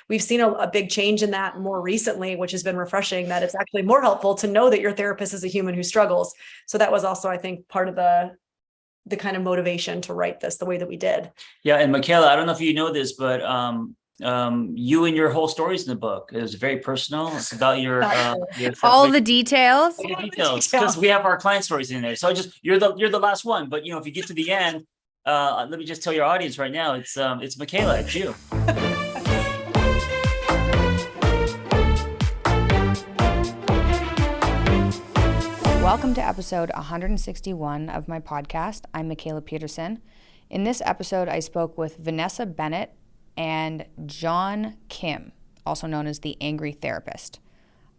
we've seen a big change in that more recently, which has been refreshing, that it's actually more helpful to know that your therapist is a human who struggles. So that was also, I think, part of the kind of motivation to write this the way that we did. Yeah. And Mikhaila, I don't know if you know this, but you and your whole stories in the book. It was very personal. It's about your all the details. Because we have our client stories in there. So you're the last one. But if you get to the end, let me just tell your audience right now, it's Mikhaila, it's you. Welcome to episode 161 of my podcast. I'm Mikhaila Peterson. In this episode, I spoke with Vanessa Bennett and John Kim, also known as the Angry Therapist.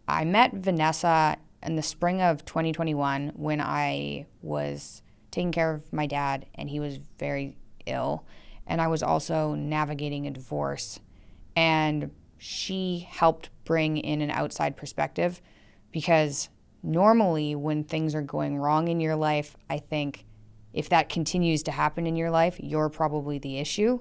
I met Vanessa in the spring of 2021 when I was taking care of my dad and he was very ill, and I was also navigating a divorce. And she helped bring in an outside perspective, because normally when things are going wrong in your life, I think if that continues to happen in your life, you're probably the issue.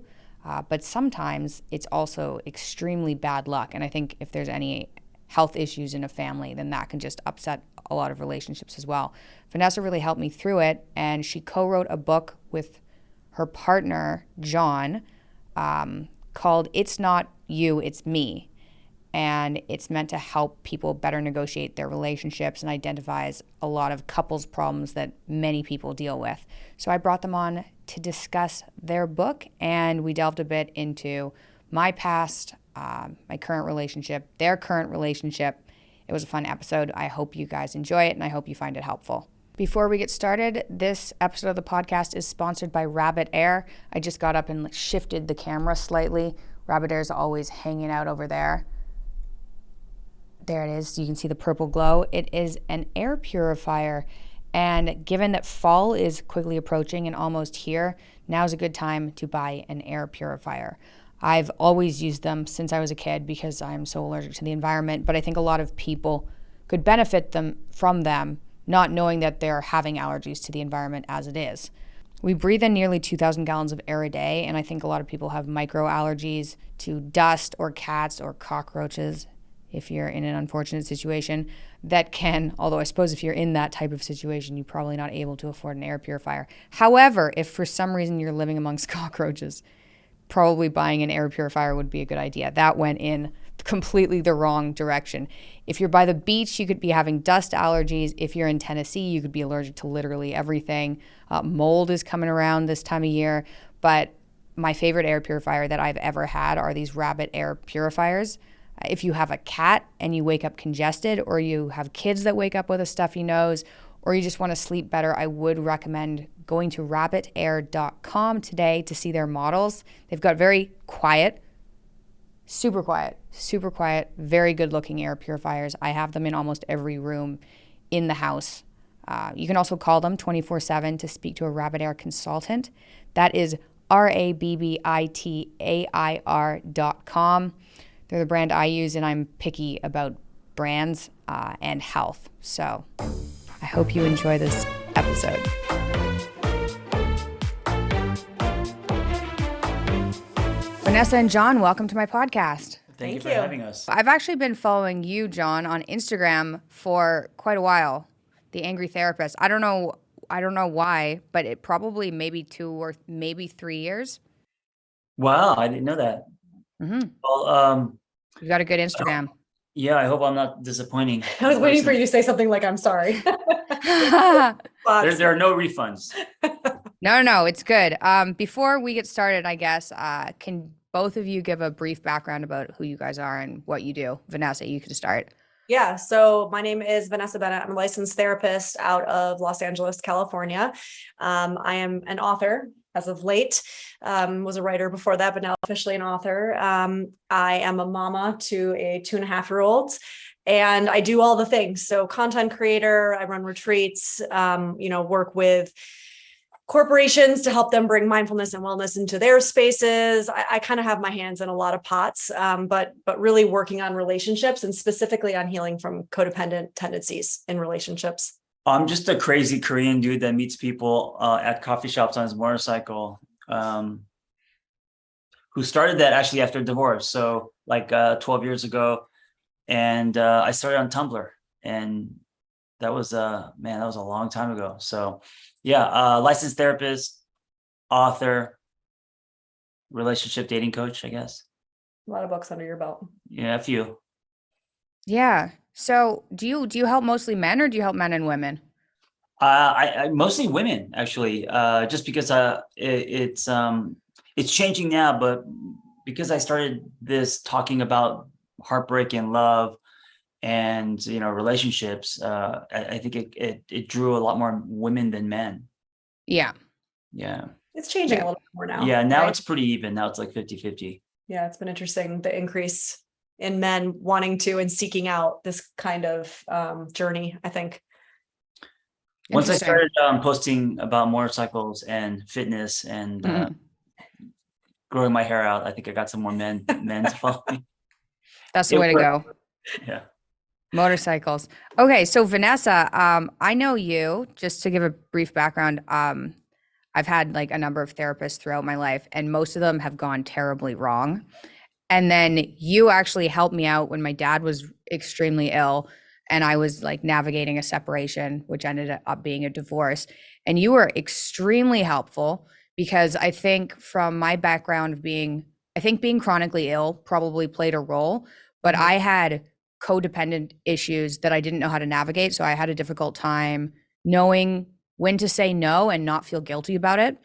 But sometimes it's also extremely bad luck. And I think if there's any health issues in a family, then that can just upset a lot of relationships as well. Vanessa really helped me through it, and she co-wrote a book with her partner, John, called It's Not You, It's Me. And it's meant to help people better negotiate their relationships and identifies a lot of couples problems that many people deal with. So I brought them on to discuss their book, and we delved a bit into my past, my current relationship, their current relationship. It was a fun episode. I hope you guys enjoy it, and I hope you find it helpful. Before we get started, this episode of the podcast is sponsored by Rabbit Air. I just got up and shifted the camera slightly. Rabbit Air is always hanging out over there. There it is. You can see the purple glow. It is an air purifier. And given that fall is quickly approaching and almost here, now's a good time to buy an air purifier. I've always used them since I was a kid because I'm so allergic to the environment, but I think a lot of people could benefit from them, not knowing that they're having allergies to the environment as it is. We breathe in nearly 2,000 gallons of air a day, and I think a lot of people have micro allergies to dust or cats or cockroaches. If you're in an unfortunate situation that can, although I suppose if you're in that type of situation, you're probably not able to afford an air purifier. However, if for some reason you're living amongst cockroaches, probably buying an air purifier would be a good idea. That went in completely the wrong direction. If you're by the beach, you could be having dust allergies. If you're in Tennessee, you could be allergic to literally everything. Mold is coming around this time of year. But my favorite air purifier that I've ever had are these Rabbit Air purifiers. If you have a cat and you wake up congested, or you have kids that wake up with a stuffy nose, or you just want to sleep better, I would recommend going to rabbitair.com today to see their models. They've got very quiet, super quiet, very good looking air purifiers. I have them in almost every room in the house. You can also call them 24/7 to speak to a Rabbit Air consultant. That is rabbitair.com. They're the brand I use, and I'm picky about brands and health. So I hope you enjoy this episode. Vanessa and John, welcome to my podcast. Thank you for having us. I've actually been following you, John, on Instagram for quite a while, the Angry Therapist. I don't know why, but it probably maybe 2 or maybe 3 years. Wow, I didn't know that. Mm-hmm. Well, you got a good Instagram. Yeah, I hope I'm not disappointing. I was waiting for you to say something like, I'm sorry. There are no refunds. No, it's good. Before we get started, I guess, can both of you give a brief background about who you guys are and what you do? Vanessa, you can start. Yeah, so my name is Vanessa Bennett. I'm a licensed therapist out of Los Angeles, California. I am an author as of late, was a writer before that, but now officially an author. I am a mama to a 2.5-year-old, and I do all the things. So content creator, I run retreats, work with corporations to help them bring mindfulness and wellness into their spaces. I kind of have my hands in a lot of pots, but really working on relationships and specifically on healing from codependent tendencies in relationships. I'm just a crazy Korean dude that meets people at coffee shops on his motorcycle, who who started that actually after divorce. So like 12 years ago. And I started on Tumblr, and that was that was a long time ago. So yeah, licensed therapist, author, relationship dating coach, I guess. A lot of books under your belt. Yeah, a few. Yeah. So do you help mostly men, or do you help men and women? I mostly women, actually, just because it's changing now, but because I started this talking about heartbreak and love and relationships, I think it drew a lot more women than men. Yeah. Yeah. It's changing Yeah. a little bit more now. Yeah, now right? it's pretty even. Now it's like 50-50. Yeah, it's been interesting, the increase in men wanting to and seeking out this kind of journey, I think. Once I Interesting. started posting about motorcycles and fitness and Mhm. growing my hair out, I think I got some more men to follow me. That's the It way to worked. go. Yeah. Motorcycles. Okay, so Vanessa, I know you, just to give a brief background. I've had like a number of therapists throughout my life, and most of them have gone terribly wrong. And then you actually helped me out when my dad was extremely ill, and I was like navigating a separation, which ended up being a divorce. And you were extremely helpful, because I think from my background of being chronically ill probably played a role, but Mhm. I had codependent issues that I didn't know how to navigate. So I had a difficult time knowing when to say no and not feel guilty about it.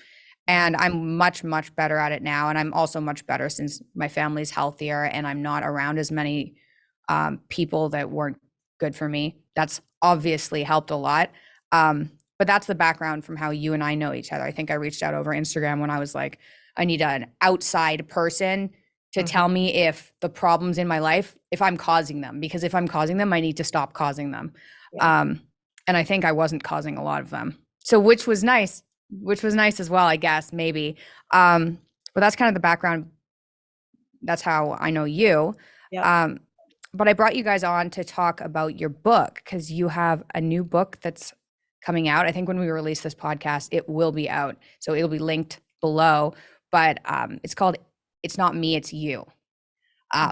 And I'm much, much better at it now. And I'm also much better since my family's healthier and I'm not around as many people that weren't good for me. That's obviously helped a lot. But that's the background from how you and I know each other. I think I reached out over Instagram when I was like, I need an outside person to Mhm. tell me if the problems in my life, if I'm causing them, because if I'm causing them, I need to stop causing them. Yeah. And I think I wasn't causing a lot of them. So which was nice as well, I guess, maybe. But that's kind of the background. That's how I know you. Yeah. But I brought you guys on to talk about your book, because you have a new book that's coming out. I think when we release this podcast, it will be out. So it'll be linked below. But it's called It's Not Me, It's You,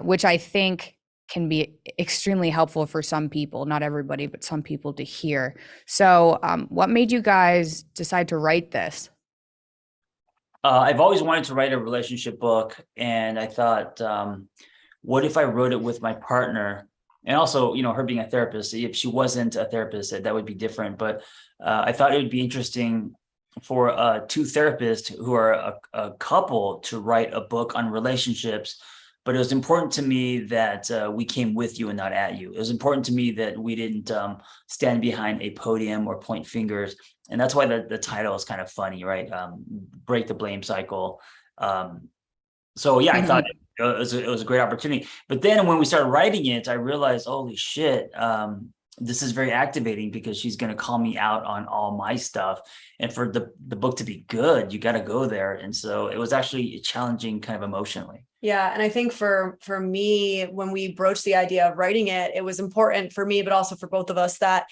which I think can be extremely helpful for some people, not everybody, but some people to hear. So what made you guys decide to write this? I've always wanted to write a relationship book, and I thought, what if I wrote it with my partner? And also, her being a therapist, if she wasn't a therapist, that would be different. But I thought it would be interesting for two therapists who are a couple to write a book on relationships. But it was important to me that we came with you and not at you. It was important to me that we didn't stand behind a podium or point fingers. And that's why the title is kind of funny, right? Break the blame cycle. So yeah, I thought it was a great opportunity. But then when we started writing it, I realized, holy shit, this is very activating, because she's going to call me out on all my stuff. And for the book to be good, you got to go there. And so it was actually challenging kind of emotionally. Yeah. And I think for me, when we broached the idea of writing it, it was important for me, but also for both of us, that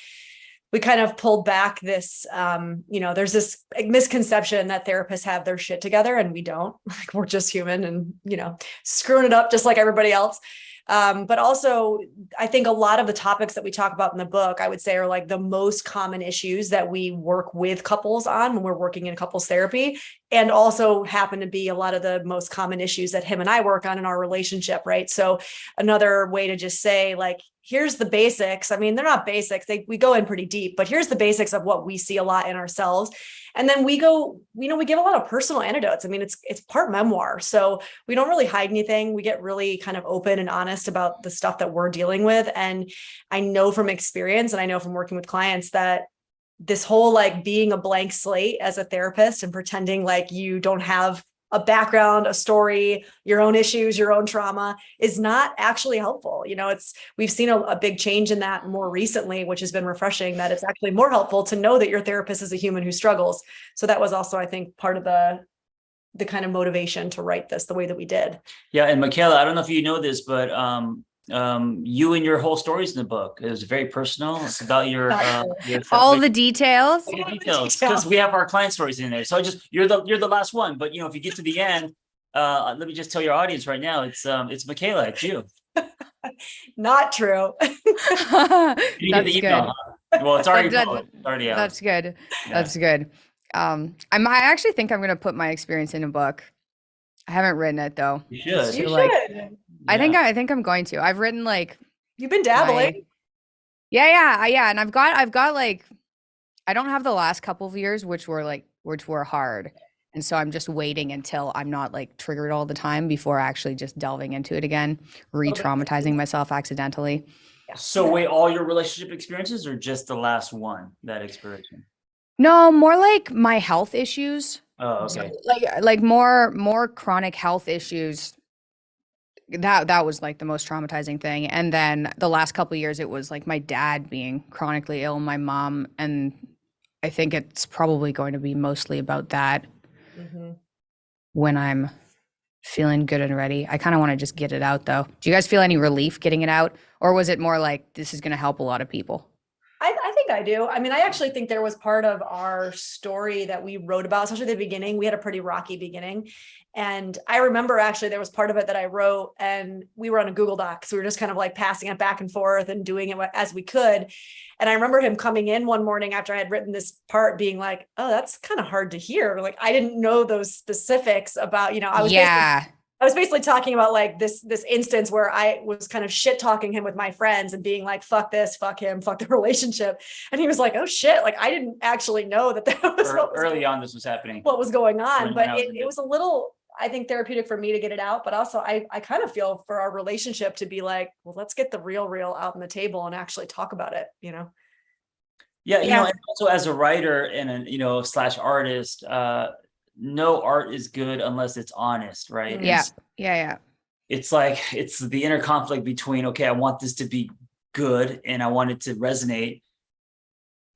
we kind of pulled back this, there's this misconception that therapists have their shit together, and we don't. Like, we're just human and, screwing it up just like everybody else. But also, I think a lot of the topics that we talk about in the book, I would say, are like the most common issues that we work with couples on when we're working in couples therapy, and also happen to be a lot of the most common issues that him and I work on in our relationship, right? So another way to just say, like, here's the basics. I mean, they're not basics. We go in pretty deep, but here's the basics of what we see a lot in ourselves. And then we go, we give a lot of personal anecdotes. I mean, it's part memoir. So we don't really hide anything. We get really kind of open and honest about the stuff that we're dealing with. And I know from experience, and I know from working with clients, that this whole like being a blank slate as a therapist and pretending like you don't have a background, a story, your own issues, your own trauma is not actually helpful. We've seen a big change in that more recently, which has been refreshing, that it's actually more helpful to know that your therapist is a human who struggles. So that was also, I think, part of the kind of motivation to write this the way that we did. Yeah. And Mikhaila, I don't know if you know this, but you and your whole stories in the book, it was very personal. It's about your all the details. because we have our client stories in there. So you're the last one, but if you get to the end, Let me just tell your audience right now, it's Mikhaila, it's you. Not true. You get the email, huh? Well, it's already That- published. It's already out. That's good. Yeah. That's good. I actually think I'm gonna put my experience in a book. I haven't written it though. You should. You like- should. I think I'm going to. I've written like You've been dabbling. yeah, and I've got like I don't have the last couple of years which were hard. And so I'm just waiting until I'm not like triggered all the time before actually just delving into it again, re-traumatizing myself accidentally. So wait, all your relationship experiences or just the last one, that expiration? No, more like my health issues. Oh, okay. Like more chronic health issues. That was like the most traumatizing thing. And then the last couple of years it was like my dad being chronically ill, my mom, and I think it's probably going to be mostly about that when I'm feeling good and ready. I kind of want to just get it out though. Do you guys feel any relief getting it out? Or was it more like this is going to help a lot of people? I think I do. I mean, I actually think there was part of our story that we wrote about, especially at the beginning. We had a pretty rocky beginning. And I remember actually there was part of it that I wrote and we were on a Google Doc. So we were just kind of like passing it back and forth and doing it as we could. And I remember him coming in one morning after I had written this part being like, oh, that's kind of hard to hear. Like, I didn't know those specifics about, I was basically talking about like this instance where I was kind of shit talking him with my friends and being like, fuck this, fuck him, fuck the relationship. And he was like, oh shit. Like, I didn't actually know that was early on this was happening. What was going on, but it was a little, I think, therapeutic for me to get it out. But also I kind of feel for our relationship to be like, well, let's get the real out on the table and actually talk about it, Yeah. And also as a writer and a, / artist, no art is good unless it's honest, right? Yeah. It's like, it's the inner conflict between, okay, I want this to be good and I want it to resonate.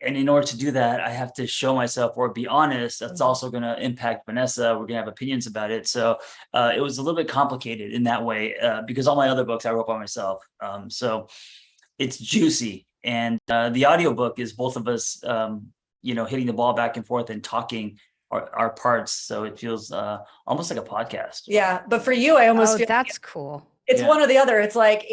And in order to do that, I have to show myself or be honest. That's also going to impact Vanessa. We're going to have opinions about it. So it was a little bit complicated in that way because all my other books I wrote by myself. So it's juicy. And the audiobook is both of us, hitting the ball back and forth and talking our parts. So it feels almost like a podcast. Yeah. But for you, I almost feel that's cool. It's one or the other. It's like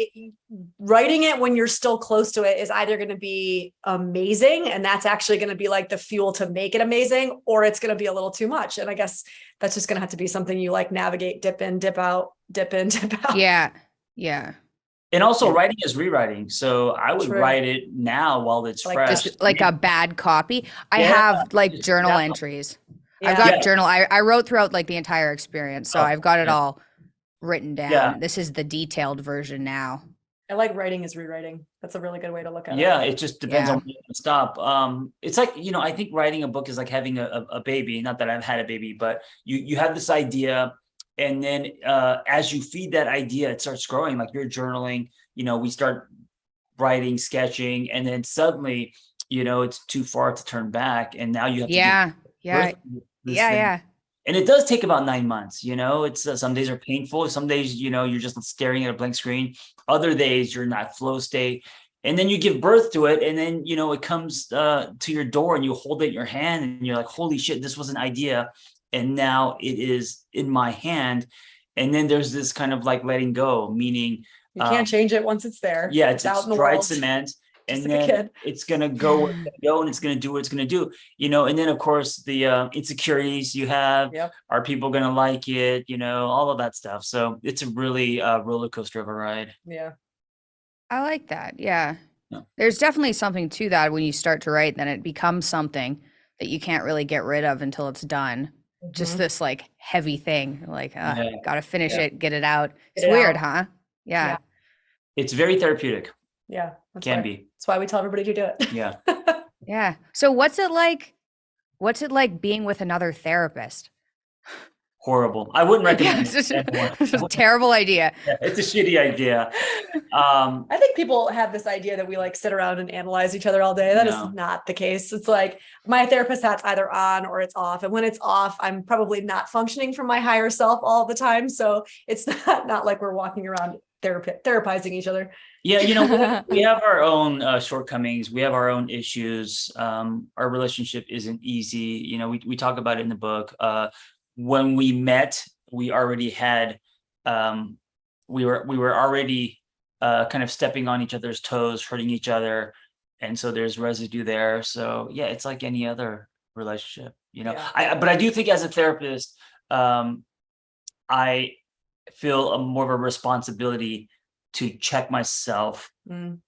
writing it when you're still close to it is either going to be amazing. And that's actually going to be like the fuel to make it amazing, or it's going to be a little too much. And I guess that's just going to have to be something you like navigate, dip in, dip out, dip in, dip out. Yeah. And also writing is rewriting. So I would write it now while it's Like fresh. Just like a bad copy. I have like journal entries. I've got journal. I wrote throughout like the entire experience. So I've got it all written down. Yeah. This is the detailed version now. I like writing is rewriting. That's a really good way to look at it. Yeah, it just depends on when you stop. It's like, I think writing a book is like having a baby. Not that I've had a baby, but you have this idea. And then as you feed that idea, it starts growing. Like you're journaling, we start writing, sketching, and then suddenly, it's too far to turn back. And now you have to Yeah. And it does take about 9 months, it's some days are painful. Some days, you're just staring at a blank screen. Other days you're in that flow state, and then you give birth to it. And then, it comes to your door and you hold it in your hand and you're like, holy shit, this was an idea. And now it is in my hand. And then there's this kind of like letting go, meaning you can't change it once it's there. Yeah. It's out in the dried world. cement. And Just like a then kid. it's going to go where it's gonna go, and it's going to do what it's going to do, and then of course the insecurities you have, are people going to like it, all of that stuff. So it's a really roller coaster of a ride. Yeah. I like that. Yeah. There's definitely something to that when you start to write, then it becomes something that you can't really get rid of until it's done. Just this like heavy thing, like gotta finish it, get it out. It's weird, huh? Yeah. It's very therapeutic. Yeah. Can be. That's why we tell everybody to do it. Yeah. Yeah. So what's it like being with another therapist? Horrible. I wouldn't recommend It's it. a terrible idea. It's a shitty idea. I think people have this idea that we like sit around and analyze each other all day. That is not the case. It's like my therapist hat's either on or it's off. And when it's off, I'm probably not functioning from my higher self all the time. So it's not like we're walking around therapizing each other. Yeah, we have our own shortcomings. We have our own issues. Our relationship isn't easy. We talk about it in the book. When we met, we already had, we were already kind of stepping on each other's toes, hurting each other. And so there's residue there. So yeah, it's like any other relationship, Yeah. but I do think as a therapist, I feel more of a responsibility to check myself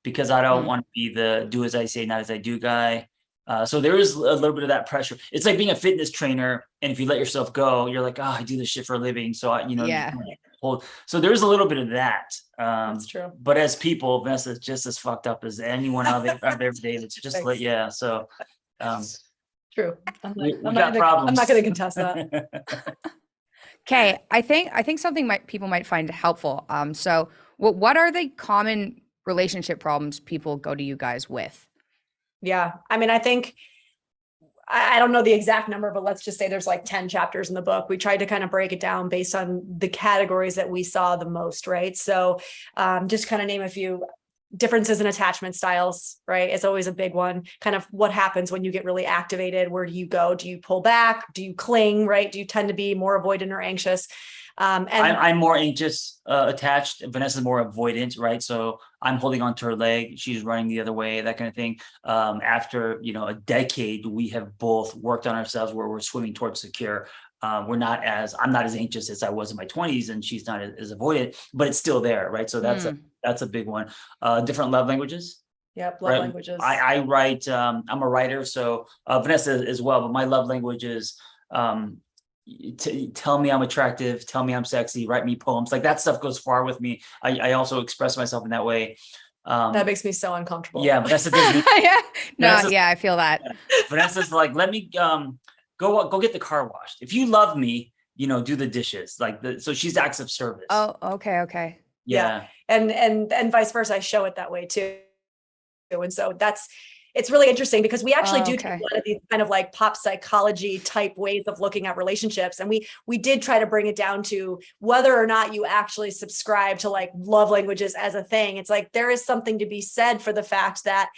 because I don't want to be the do as I say, not as I do guy. So there is a little bit of that pressure. It's like being a fitness trainer, and if you let yourself go, you're like, oh, I do this shit for a living. So so there's a little bit of that. That's true. But as people, Vanessa's just as fucked up as anyone out there every day. It's just like, yeah. So True. we got problems. I'm not going to contest that. Okay, I think something people might find helpful. So what are the common relationship problems people go to you guys with? Yeah. I mean, I think, I don't know the exact number, but let's just say there's like 10 chapters in the book. We tried to kind of break it down based on the categories that we saw the most, right? So just kind of name a few. Differences in attachment styles, right? It's always a big one. Kind of what happens when you get really activated. Where do you go? Do you pull back? Do you cling, right? Do you tend to be more avoidant or anxious? And I'm more anxious, attached. Vanessa's more avoidant, right? So I'm holding onto her leg. She's running the other way, that kind of thing. After, a decade, we have both worked on ourselves where we're swimming towards secure. I'm not as anxious as I was in my 20s, and she's not as avoidant, but it's still there, right? So that's a big one. Different love languages. Yep, love languages. I write, I'm a writer, so Vanessa as well, but my love language is tell me I'm attractive, tell me I'm sexy, write me poems. Like that stuff goes far with me. I also express myself in that way. That makes me so uncomfortable. Yeah, Vanessa does. I feel that. Vanessa's like, let me go get the car washed. If you love me, do the dishes. So she's acts of service. Oh, okay. Yeah. And vice versa. I show it that way too. And so it's really interesting because we actually do take a lot of these kind of like pop psychology type ways of looking at relationships. And we did try to bring it down to whether or not you actually subscribe to like love languages as a thing. It's like, there is something to be said for the fact that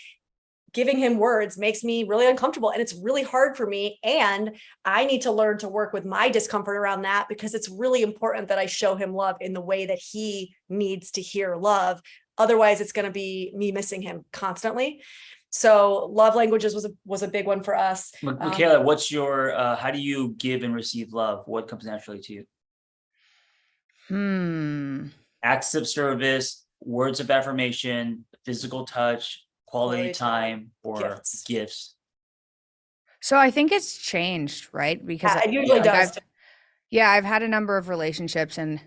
giving him words makes me really uncomfortable, and it's really hard for me. And I need to learn to work with my discomfort around that, because it's really important that I show him love in the way that he needs to hear love. Otherwise, it's going to be me missing him constantly. So love languages was a big one for us. Mikhaila, what's your, how do you give and receive love? What comes naturally to you? Acts of service, words of affirmation, physical touch, quality time, or gifts. So I think it's changed, right? Because it usually does. I've had a number of relationships, and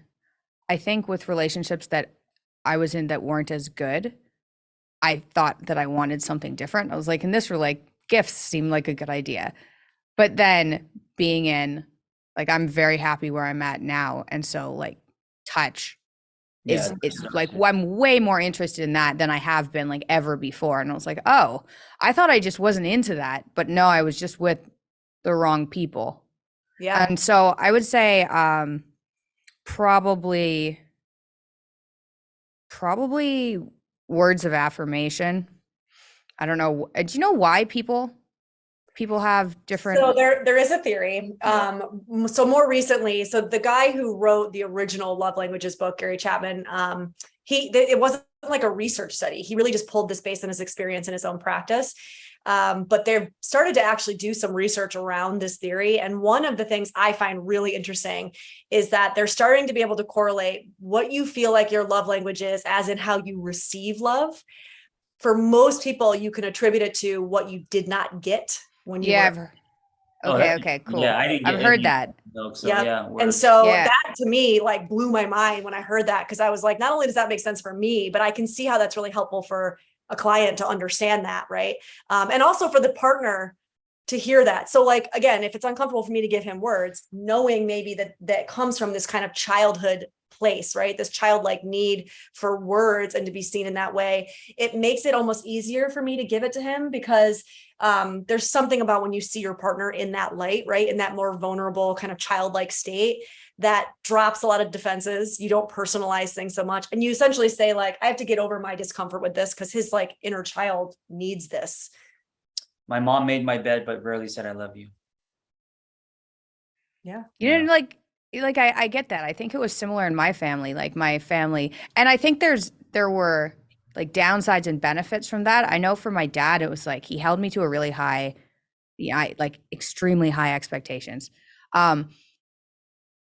I think with relationships that I was in that weren't as good, I thought that I wanted something different. I was like, and this were like gifts seemed like a good idea. But then being in, like, I'm very happy where I'm at now. And so like touch is like, I'm way more interested in that than I have been like ever before. And I was like, oh, I thought I just wasn't into that, but no, I was just with the wrong people. Yeah. And so I would say probably words of affirmation. I don't know. Do you know why people have different? So there is a theory. So more recently, so the guy who wrote the original love languages book, Gary Chapman, it wasn't like a research study. He really just pulled this based on his experience in his own practice. But they've started to actually do some research around this theory. And one of the things I find really interesting is that they're starting to be able to correlate what you feel like your love language is, as in how you receive love. For most people, you can attribute it to what you did not get when you were. Okay, cool. Yeah, I didn't get I've heard that. And so that to me like blew my mind when I heard that, because I was like, not only does that make sense for me, but I can see how that's really helpful for a client to understand that, right? And also for the partner to hear that. So like, again, if it's uncomfortable for me to give him words, knowing maybe that comes from this kind of childhood place, right? This childlike need for words and to be seen in that way, it makes it almost easier for me to give it to him, because there's something about when you see your partner in that light, right? In that more vulnerable kind of childlike state, that drops a lot of defenses. You don't personalize things so much. And you essentially say like, I have to get over my discomfort with this because his like inner child needs this. My mom made my bed, but rarely said I love you. Yeah. You didn't like like I get that. I think it was similar in my family, like my family. And I think there were like downsides and benefits from that. I know for my dad, it was like he held me to a really high, yeah, like extremely high expectations. Um,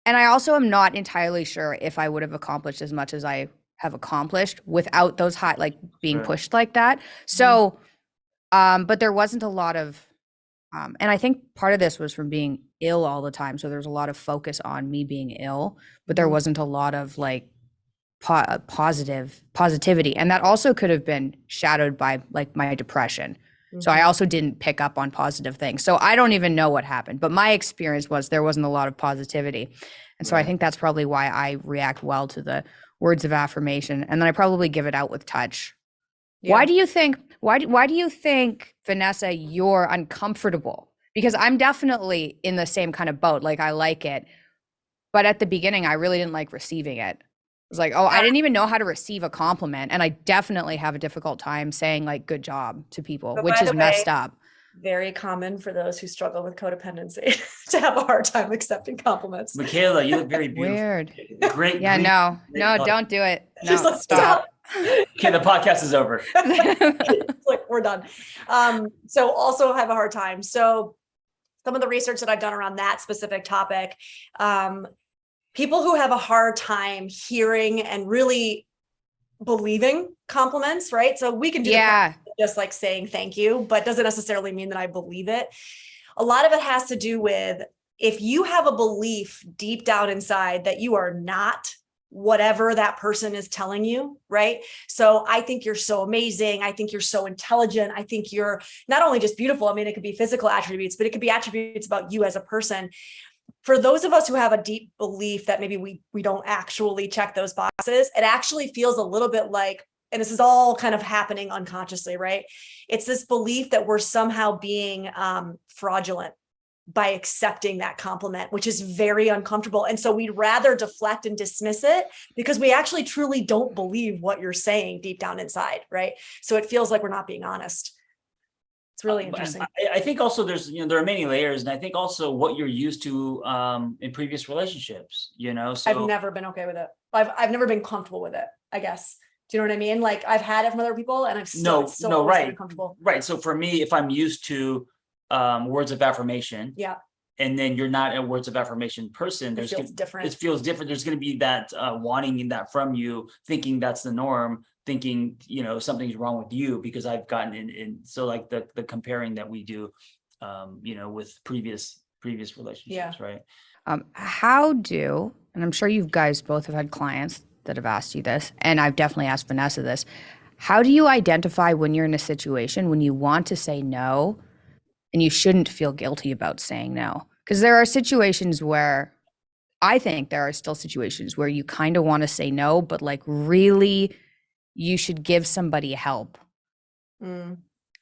and I also am not entirely sure if I would have accomplished as much as I have accomplished without those high, like being Sure. pushed like that. So, but there wasn't a lot of, and I think part of this was from being ill all the time. So there was a lot of focus on me being ill, but there Mhm. wasn't a lot of like positivity. And that also could have been shadowed by like my depression. So I Mhm. also didn't pick up on positive things. So I don't even know what happened, but my experience was there wasn't a lot of positivity. And so I Right. think that's probably why I react well to the words of affirmation. And then I probably give it out with touch. Why Yeah. do you think why do you think, Vanessa, you're uncomfortable? Because I'm definitely in the same kind of boat. Like I like it, but at the beginning I really didn't like receiving it. It was like, oh, I didn't even know how to receive a compliment. And I definitely have a difficult time saying like good job to people, But which by is the way, messed up. very common for those who struggle with codependency to have a hard time accepting compliments. Mikhaila, you look very beautiful. Weird. Great. Yeah, green, no, great no, color. don't do it. She's No, like, stop. Okay, the podcast is over. It's like, we're done. So also have a hard time. So some of the research that I've done around that specific topic, people who have a hard time hearing and really believing compliments, right? So we can do the Yeah. just like saying thank you, but doesn't necessarily mean that I believe it. A lot of it has to do with if you have a belief deep down inside that you are not whatever that person is telling you, right? So I think you're so amazing. I think you're so intelligent. I think you're not only just beautiful. I mean, it could be physical attributes, but it could be attributes about you as a person. For those of us who have a deep belief that maybe we don't actually check those boxes, it actually feels a little bit like, and this is all kind of happening unconsciously, right? It's this belief that we're somehow being fraudulent by accepting that compliment, which is very uncomfortable. And so we'd rather deflect and dismiss it because we actually truly don't believe what you're saying deep down inside, right? So it feels like we're not being honest. It's really interesting. I think also there's, there are many layers, and I think also what you're used to in previous relationships, so I've never been okay with it. I've never been comfortable with it, I guess. Do you know what I mean? Like I've had it from other people and it's still always been right. uncomfortable. Right. So for me, if I'm used to words of affirmation, Yeah, and then you're not a words of affirmation person, it feels different. it feels different. There's going to be that wanting that from you, thinking that's the norm, thinking, something's wrong with you because I've gotten in. So like the comparing that we do, with previous relationships, Yeah. right? How do, and I'm sure you guys both have had clients that have asked you this, and I've definitely asked Vanessa this. How do you identify when you're in a situation when you want to say no and you shouldn't feel guilty about saying no? Because there are situations where I think there are still situations where you kind of want to say no, but like really you should give somebody help.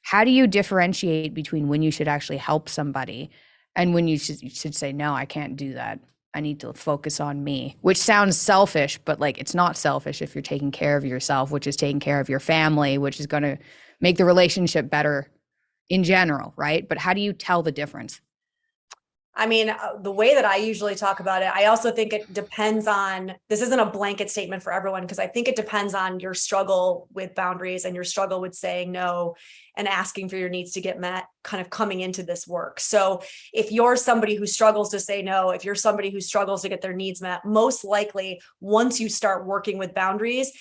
How do you differentiate between when you should actually help somebody and when you should say, no, I can't do that. I need to focus on me, which sounds selfish, but like it's not selfish if you're taking care of yourself, which is taking care of your family, which is going to make the relationship better in general, right? But how do you tell the difference? I mean, the way that I usually talk about it, I also think it depends on, this isn't a blanket statement for everyone, because I think it depends on your struggle with boundaries and your struggle with saying no and asking for your needs to get met, kind of coming into this work. So if you're somebody who struggles to say no, if you're somebody who struggles to get their needs met, most likely once you start working with boundaries,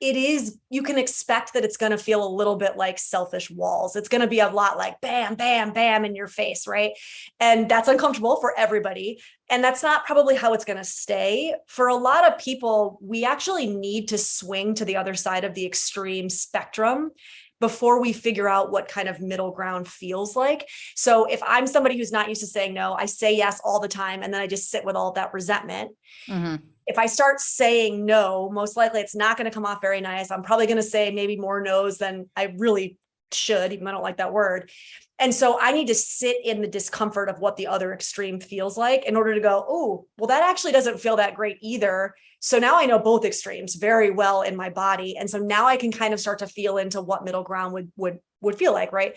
you can expect that it's going to feel a little bit like selfish walls. It's going to be a lot like bam, bam, bam in your face, right? And that's uncomfortable for everybody. And that's not probably how it's going to stay. For a lot of people, we actually need to swing to the other side of the extreme spectrum before we figure out what kind of middle ground feels like. So if I'm somebody who's not used to saying no, I say yes all the time, and then I just sit with all of that resentment. Mm-hmm. If I start saying no, most likely it's not going to come off very nice. I'm probably going to say maybe more no's than I really should, even though I don't like that word. And so I need to sit in the discomfort of what the other extreme feels like in order to go, oh, well, that actually doesn't feel that great either. So now I know both extremes very well in my body. And so now I can kind of start to feel into what middle ground would feel like, right?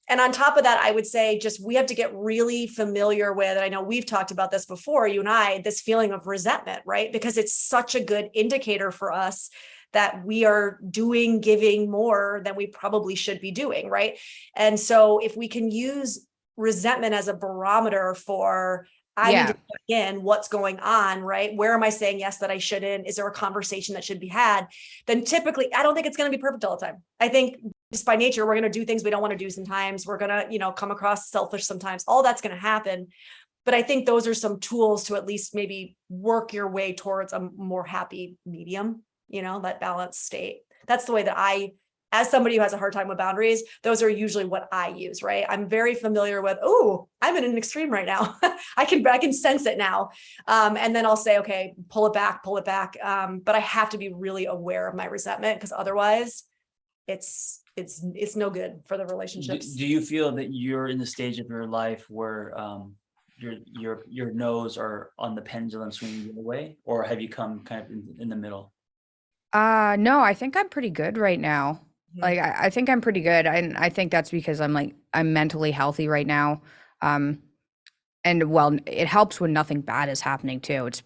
And on top of that, I would say just we have to get really familiar with, and I know we've talked about this before, you and I, this feeling of resentment, right? Because it's such a good indicator for us that we are giving more than we probably should be doing, right? And so if we can use resentment as a barometer for, I need to check in what's going on, right? Where am I saying yes that I shouldn't? Is there a conversation that should be had? Then typically, I don't think it's going to be perfect all the time. I think just by nature, we're going to do things we don't want to do sometimes. We're going to, come across selfish sometimes. All that's going to happen. But I think those are some tools to at least maybe work your way towards a more happy medium, that balanced state. That's the way that as somebody who has a hard time with boundaries, those are usually what I use, right? I'm very familiar with, I'm in an extreme right now. I can sense it now. And then I'll say, okay, pull it back. But I have to be really aware of my resentment, because otherwise it's no good for the relationships. Do you feel that you're in the stage of your life where your no's are on the pendulum swinging the other way, or have you come kind of in the middle? No, I think I'm pretty good right now. Like, I think I'm pretty good. And I think that's because I'm mentally healthy right now. And well, it helps when nothing bad is happening too. It's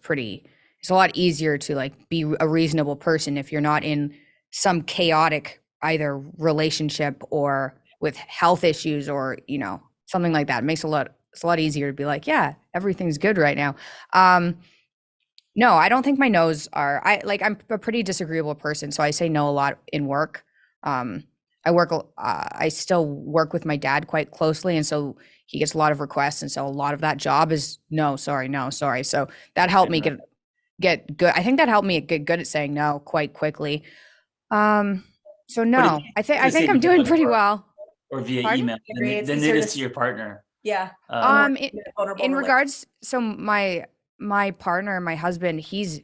a lot easier to be a reasonable person if you're not in some chaotic either relationship or with health issues or, something like that. It's a lot easier to be like, yeah, everything's good right now. No, I don't think my no's are, I'm a pretty disagreeable person. So I say no a lot in work. I still work with my dad quite closely. And so he gets a lot of requests. And so a lot of that job is no, sorry. So that helped me get good. I think that helped me get good at saying no quite quickly. So no, I think I'm doing pretty well. Or via Pardon? email than it is to your partner. Yeah. In regards, so my partner, my husband, he's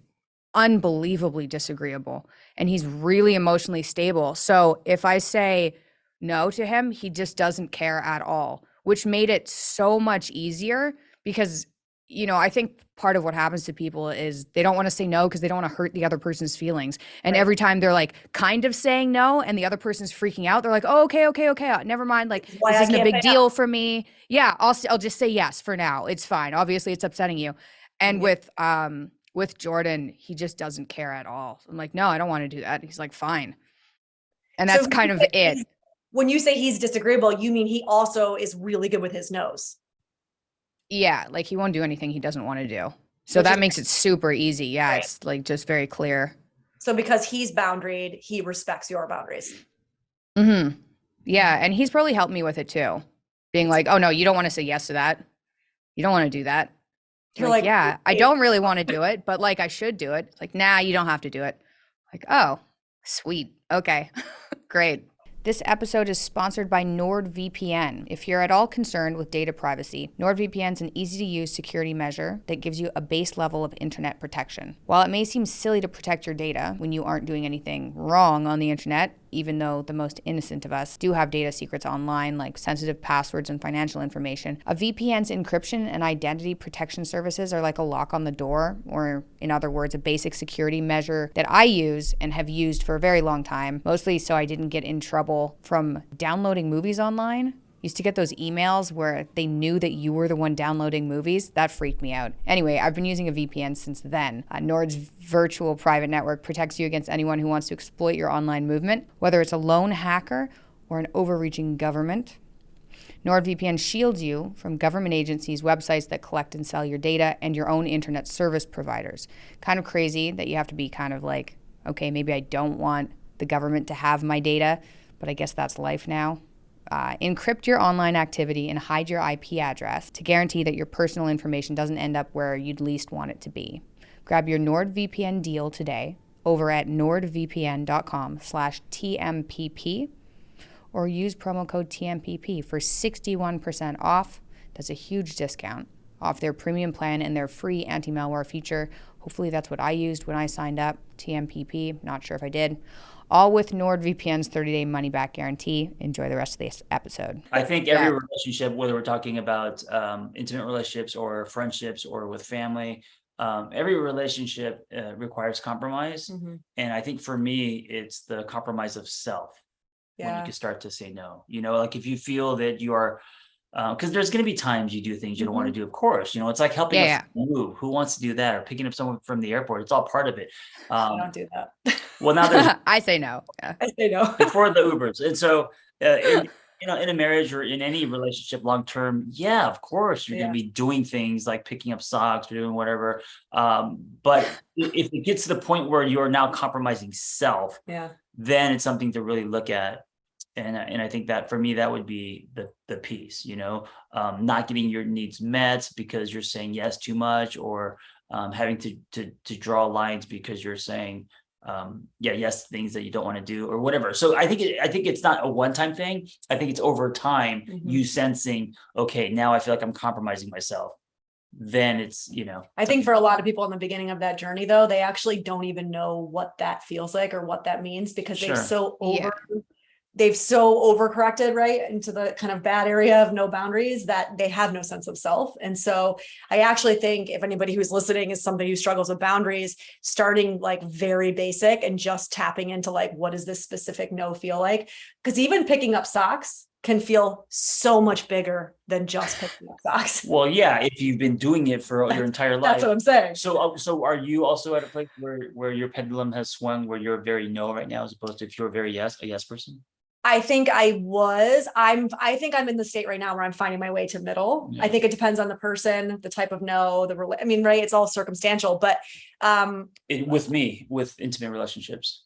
unbelievably disagreeable and he's really emotionally stable. So if I say no to him, he just doesn't care at all, which made it so much easier because, I think part of what happens to people is they don't want to say no because they don't want to hurt the other person's feelings. And every time they're kind of saying no and the other person's freaking out, they're like, oh, okay. Never mind. This isn't a big deal for me. Yeah. I'll just say yes for now. It's fine. Obviously it's upsetting you. And with Jordan, he just doesn't care at all. I'm like, no, I don't want to do that. He's like, fine. And that's kind of it. When you say he's disagreeable, you mean he also is really good with his no's. Yeah, he won't do anything he doesn't want to do. So that makes it super easy. Yeah, right. It's just very clear. So because he's boundaried, he respects your boundaries. Mm-hmm. Yeah, and he's probably helped me with it too. Being like, oh no, you don't want to say yes to that. You don't want to do that. You're like, yeah, I don't really want to do it, but I should do it. Nah, you don't have to do it. Oh, sweet. Okay, great. This episode is sponsored by NordVPN. If you're at all concerned with data privacy, NordVPN is an easy-to-use security measure that gives you a base level of internet protection. While it may seem silly to protect your data when you aren't doing anything wrong on the internet, even though the most innocent of us do have data secrets online, like sensitive passwords and financial information, a VPN's encryption and identity protection services are like a lock on the door, or in other words, a basic security measure that I use and have used for a very long time, mostly so I didn't get in trouble from downloading movies online. Used to get those emails where they knew that you were the one downloading movies. That freaked me out. Anyway, I've been using a VPN since then. Nord's virtual private network protects you against anyone who wants to exploit your online movement, whether it's a lone hacker or an overreaching government. NordVPN shields you from government agencies, websites that collect and sell your data, and your own internet service providers. Kind of crazy that you have to be kind of okay, maybe I don't want the government to have my data, but I guess that's life now. Encrypt your online activity and hide your IP address to guarantee that your personal information doesn't end up where you'd least want it to be. Grab your NordVPN deal today over at nordvpn.com/TMPP or use promo code TMPP for 61% off. That's a huge discount off their premium plan and their free anti-malware feature. Hopefully that's what I used when I signed up, TMPP. Not sure if I did. All with NordVPN's 30-day money-back guarantee. Enjoy the rest of this episode. I think every relationship, whether we're talking about intimate relationships or friendships or with family, every relationship requires compromise. Mm-hmm. And I think for me, it's the compromise of self. when you Yeah. can start to say no. Like if you feel that you are, because there's going to be times you do things you don't want to do, of course. It's like helping Yeah, us move. Who wants to do that? Or picking up someone from the airport. It's all part of it. I don't do that. Well, now there's I say no. Yeah. I say no. before the Ubers. And so in a marriage or in any relationship long term, yeah, of course you're going to be doing things like picking up socks or doing whatever. But if it gets to the point where you're now compromising self, then it's something to really look at. And I think that for me, that would be the piece, not getting your needs met because you're saying yes too much, or having to draw lines because you're saying yes things that you don't want to do or whatever. So I think it's not a one-time thing. I think it's over time you sensing, okay, now I feel like I'm compromising myself. Then it's I think for a lot of people in the beginning of that journey, though, they actually don't even know what that feels like or what that means, because they've so overcorrected right into the kind of bad area of no boundaries that they have no sense of self. And so I actually think if anybody who's listening is somebody who struggles with boundaries, starting like very basic and just tapping into like, what does this specific no feel like? Because even picking up socks can feel so much bigger than just picking up socks. Well, yeah, if you've been doing it for your entire life. That's what I'm saying. So are you also at a place where your pendulum has swung, where you're very no right now, as opposed to if you're very a yes person? I think I was. I think I'm in the state right now where I'm finding my way to middle. Yeah. I think it depends on the person, the type of no, right? It's all circumstantial, but with intimate relationships,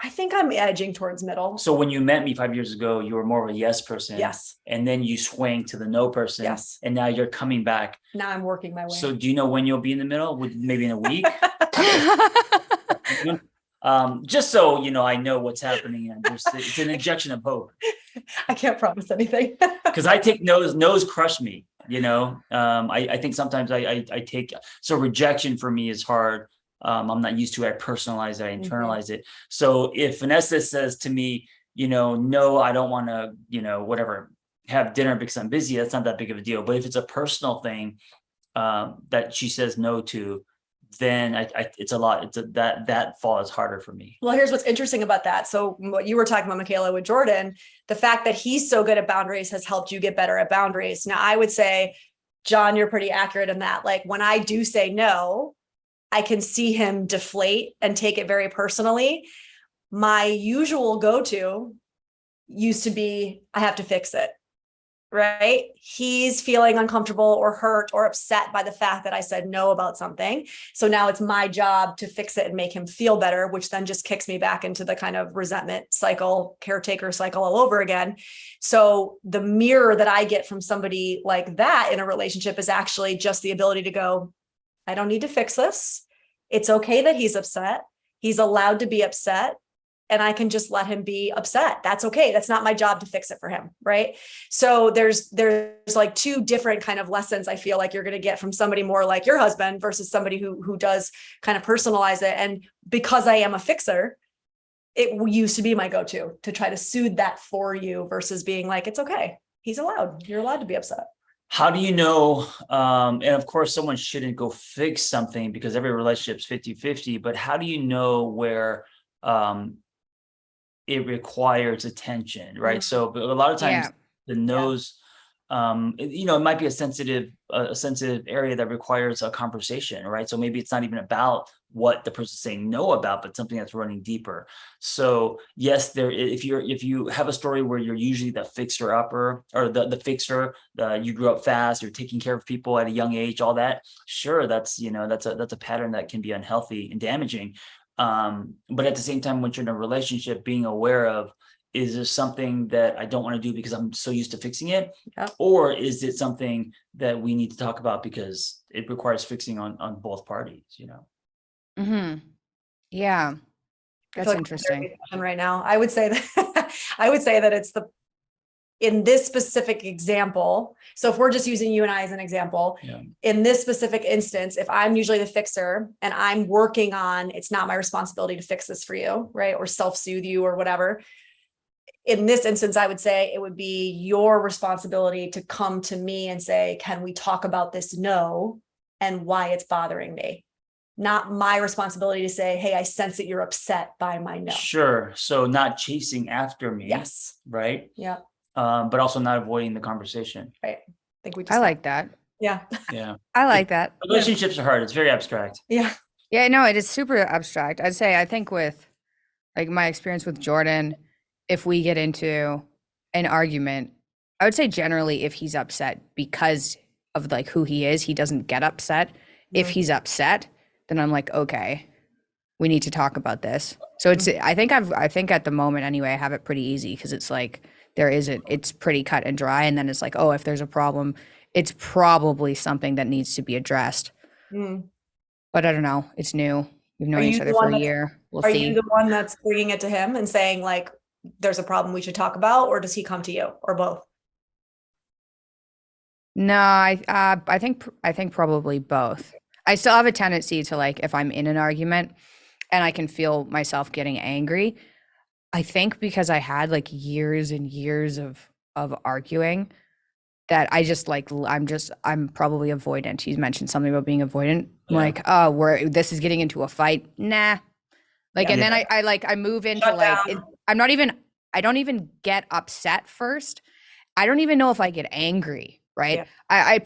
I think I'm edging towards middle. So when you met me 5 years ago, you were more of a yes person. Yes. And then you swing to the no person. Yes. And now you're coming back. Now I'm working my way. So do you know when you'll be in the middle? Maybe in a week? Just so I know what's happening, and it's an injection of hope. I can't promise anything. Because I take no's crush me. I think sometimes I take, so rejection for me is hard. I'm not used to it. I personalize it, I internalize it. So if Vanessa says to me, no, I don't want to, whatever, have dinner because I'm busy, that's not that big of a deal. But if it's a personal thing that she says no to, then it's a lot. That fall is harder for me. Well, here's what's interesting about that. So what you were talking about, Mikhaila, with Jordan, the fact that he's so good at boundaries has helped you get better at boundaries. Now, I would say, John, you're pretty accurate in that. Like when I do say no, I can see him deflate and take it very personally. My usual go-to used to be, I have to fix it. Right? He's feeling uncomfortable or hurt or upset by the fact that I said no about something. So now it's my job to fix it and make him feel better, which then just kicks me back into the kind of resentment cycle, caretaker cycle all over again. So the mirror that I get from somebody like that in a relationship is actually just the ability to go, I don't need to fix this. It's okay that he's upset. He's allowed to be upset. And I can just let him be upset. That's okay. That's not my job to fix it for him. Right. So there's like two different kind of lessons I feel like you're going to get from somebody more like your husband versus somebody who does kind of personalize it. And because I am a fixer, it used to be my go-to to try to soothe that for you versus being like, it's okay. You're allowed to be upset. How do you know? And of course, someone shouldn't go fix something because every relationship's 50-50, but how do you know where, it requires attention, right? So a lot of times the no's, it might be a sensitive area that requires a conversation, right? So maybe it's not even about what the person's saying no about, but something that's running deeper. So yes, if you have a story where you're usually the fixer upper or the fixer, you grew up fast, you're taking care of people at a young age, all that, sure, that's a pattern that can be unhealthy and damaging. But at the same time, when you're in a relationship, being aware of, is there something that I don't want to do because I'm so used to fixing it? Yep. Or is it something that we need to talk about because it requires fixing on both parties, Mm-hmm. Yeah. That's interesting. Right now, I would say that it's in this specific example. So if we're just using you and I as an example, in this specific instance, if I'm usually the fixer and I'm working on, it's not my responsibility to fix this for you, right? Or self-soothe you or whatever. In this instance, I would say it would be your responsibility to come to me and say, can we talk about this no and why it's bothering me? not my responsibility to say, hey, I sense that you're upset by my no. Sure. So not chasing after me. Yes. Right. Yeah. But also not avoiding the conversation. Right. I think we just I like that. Yeah. Yeah. I like that. Relationships are hard. It's very abstract. Yeah. Yeah, no, it is super abstract. I'd say I think with like my experience with Jordan, if we get into an argument, I would say generally if he's upset because of like who he is, he doesn't get upset. If Mm. he's upset, then I'm like, okay, we need to talk about this. So it's I think at the moment anyway, I have it pretty easy because it's like it's pretty cut and dry. And then it's like, oh, if there's a problem, it's probably something that needs to be addressed. Mm. But I don't know. It's new. We've known Are each you other the for one a that's- year. We'll Are see. you the one that's bringing it to him and saying like, there's a problem we should talk about, or does he come to you, or both? No, I think probably both. I still have a tendency to like if I'm in an argument and I can feel myself getting angry. I think because I had like years and years of arguing that I just like I'm probably avoidant. He's mentioned something about being avoidant. I'm Yeah. like, oh, this is getting into a fight. Nah. Like, Yeah. and then I move into Shut like down. I don't even get upset first. I don't even know if I get angry, right? Yeah.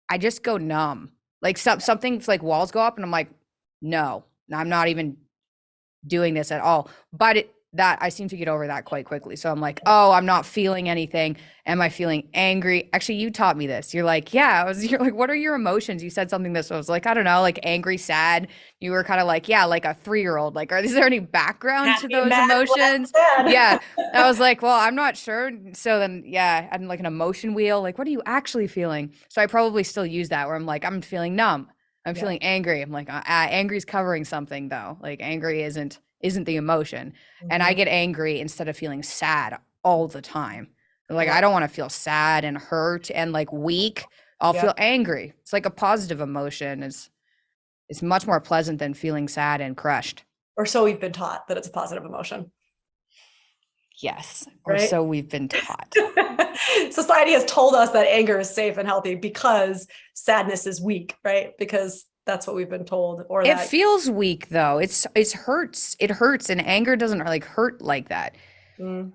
I just go numb. Like something's like walls go up and I'm like, no, I'm not even doing this at all. But that I seem to get over that quite quickly. So I'm like, oh, I'm not feeling anything. Am I feeling angry? Actually, you taught me this. You're like, yeah, you're like, what are your emotions? You said something this, I was like, I don't know, like angry, sad. You were kind of like, yeah, like a 3-year-old. Like, is there any background to Happy, those mad, emotions? glad, sad. Yeah. I was like, well, I'm not sure. So then, yeah, I'm like an emotion wheel. Like, what are you actually feeling? So I probably still use that where I'm like, I'm feeling numb. I'm feeling angry. I'm like, angry's covering something though. Like angry isn't the emotion. And I Mhm. get angry instead of feeling sad all the time. Like, Yeah. I don't want to feel sad and hurt and like weak. I'll Yeah. feel angry. It's like a positive emotion. It's much more pleasant than feeling sad and crushed. Or so we've been taught that it's a positive emotion. Yes. Or Right? so we've been taught. Society has told us that anger is safe and healthy because sadness is weak, right? Because that's what we've been told. Or It that feels weak though. It hurts. It hurts, and anger doesn't like hurt like that. Mm.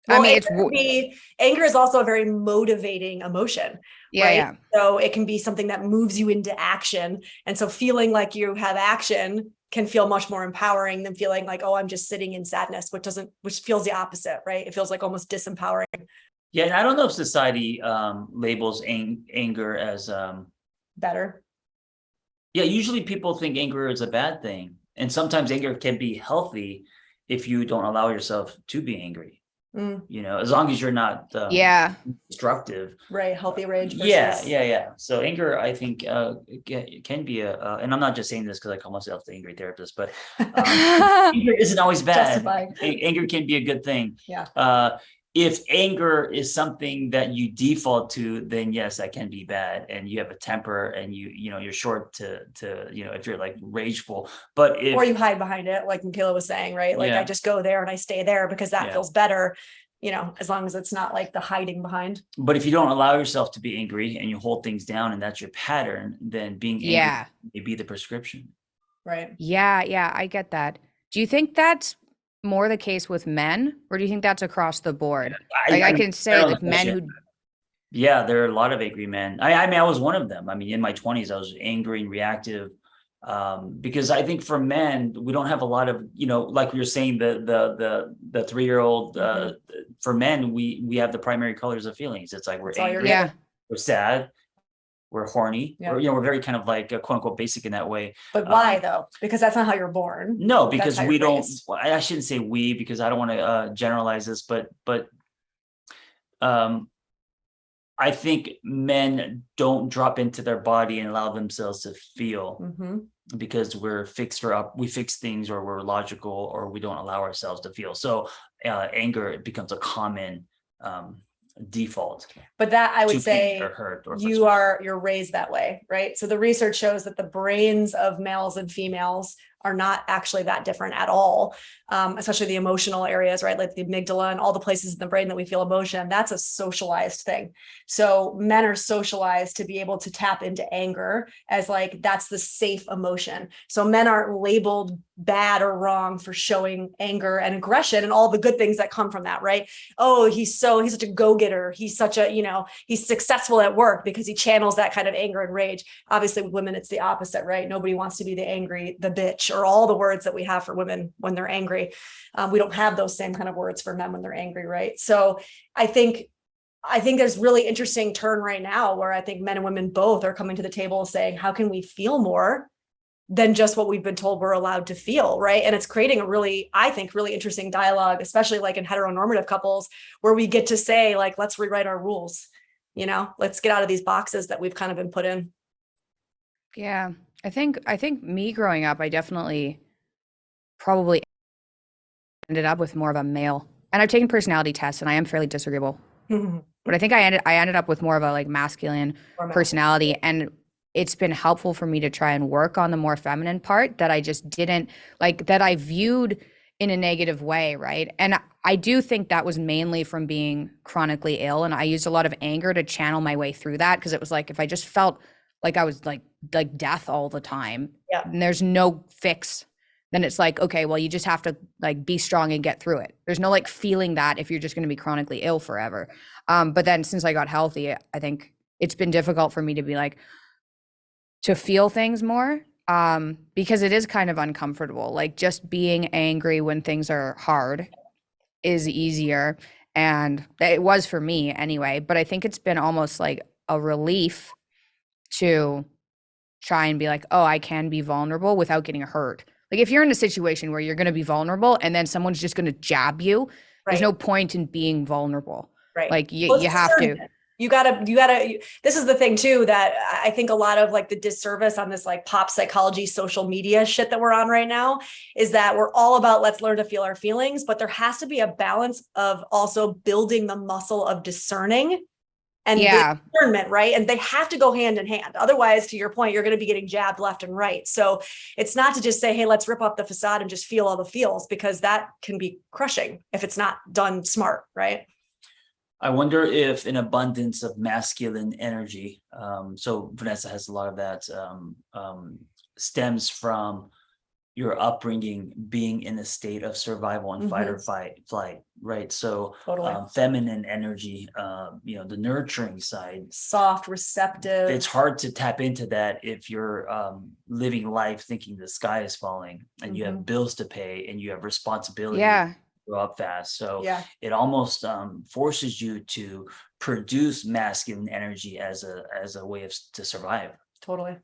I Well, mean, anger is also a very motivating emotion, yeah, right? yeah. So it can be something that moves you into action. And so feeling like you have action can feel much more empowering than feeling like, oh, I'm just sitting in sadness, which feels the opposite, right? It feels like almost disempowering. Yeah. And I don't know if society labels anger as Better. yeah, usually people think anger is a bad thing. And sometimes anger can be healthy if you don't allow yourself to be angry. Mm, You know, as long as you're not Yeah. destructive. right. Healthy rage. Yeah. Versus- So anger, I think, can be and I'm not just saying this because I call myself the angry therapist, but anger isn't always bad. Justified. Anger can be a good thing. Yeah. If anger is something that you default to, then yes, that can be bad. And you have a temper, and you're short to if you're like rageful. But if Or you hide behind it, like Mikhaila was saying, right? Like Yeah. I just go there and I stay there because that Yeah. feels better, as long as it's not like the hiding behind. But if you don't allow yourself to be angry and you hold things down and that's your pattern, then being angry Yeah. may be the prescription. Right. Yeah, I get that. Do you think that's more the case with men, or do you think that's across the board? Like I can say like men who Yeah, there are a lot of angry men. I mean, I was one of them. I mean, in my 20s, I was angry and reactive. Because I think for men, we don't have a lot of, like we were saying, the 3-year-old, Mhm. for men, we have the primary colors of feelings. It's like we're That's all you're angry, yeah. we're sad, we're horny, Yeah. or, we're very kind of like quote unquote basic in that way. But why though? Because that's not how you're born. No, That's because how we you're don't, raised. I shouldn't say we, because I don't want to generalize this, but I think men don't drop into their body and allow themselves to feel Mhm. because we fix things, or we're logical, or we don't allow ourselves to feel. So anger becomes a common default. But that I to would pain say or hurt or you're raised that way, right? So the research shows that the brains of males and females are not actually that different at all. Especially the emotional areas, right? Like the amygdala and all the places in the brain that we feel emotion. That's a socialized thing. So men are socialized to be able to tap into anger as like, that's the safe emotion. So men aren't labeled bad or wrong for showing anger and aggression and all the good things that come from that, right? Oh, he's such a go-getter. He's such a, he's successful at work because he channels that kind of anger and rage. Obviously with women, it's the opposite, right? Nobody wants to be the angry, the bitch, or all the words that we have for women when they're angry. We don't have those same kind of words for men when they're angry, right? So I think there's really interesting turn right now where I think men and women both are coming to the table saying, how can we feel more than just what we've been told we're allowed to feel, right? And it's creating a really interesting dialogue, especially like in heteronormative couples, where we get to say, like, let's rewrite our rules, let's get out of these boxes that we've kind of been put in. Yeah. I think me growing up, I definitely probably ended up with more of a male, and I've taken personality tests and I am fairly disagreeable, but I think I ended up with more of a like masculine personality, and it's been helpful for me to try and work on the more feminine part that I just didn't like, that I viewed in a negative way, right? And I do think that was mainly from being chronically ill, and I used a lot of anger to channel my way through that, because it was like, if I just felt like I was like death all the time, and there's no fix, then it's like, okay, well, you just have to like be strong and get through it. There's no like feeling that if you're just going to be chronically ill forever. But then since I got healthy, I think it's been difficult for me to be like, to feel things more, because it is kind of uncomfortable. Like just being angry when things are hard is easier. And it was for me anyway, but I think it's been almost like a relief to try and be like, oh, I can be vulnerable without getting hurt. Like if you're in a situation where you're going to be vulnerable and then someone's just going to jab you, there's no point in being vulnerable. Right. Like you have to. You gotta, this is the thing too, that I think a lot of like the disservice on this like pop psychology, social media shit that we're on right now is that we're all about, let's learn to feel our feelings, but there has to be a balance of also building the muscle of discerning and discernment, right? And they have to go hand in hand. Otherwise, to your point, you're going to be getting jabbed left and right. So it's not to just say, hey, let's rip up the facade and just feel all the feels, because that can be crushing if it's not done smart, right? I wonder if an abundance of masculine energy, so Vanessa has a lot of that, stems from your upbringing being in a state of survival and fight or flight, right? So feminine energy, the nurturing side, soft, receptive. It's hard to tap into that if you're living life thinking the sky is falling and you have bills to pay and you have responsibility. Grow up fast. So it almost forces you to produce masculine energy as a way to survive. Totally.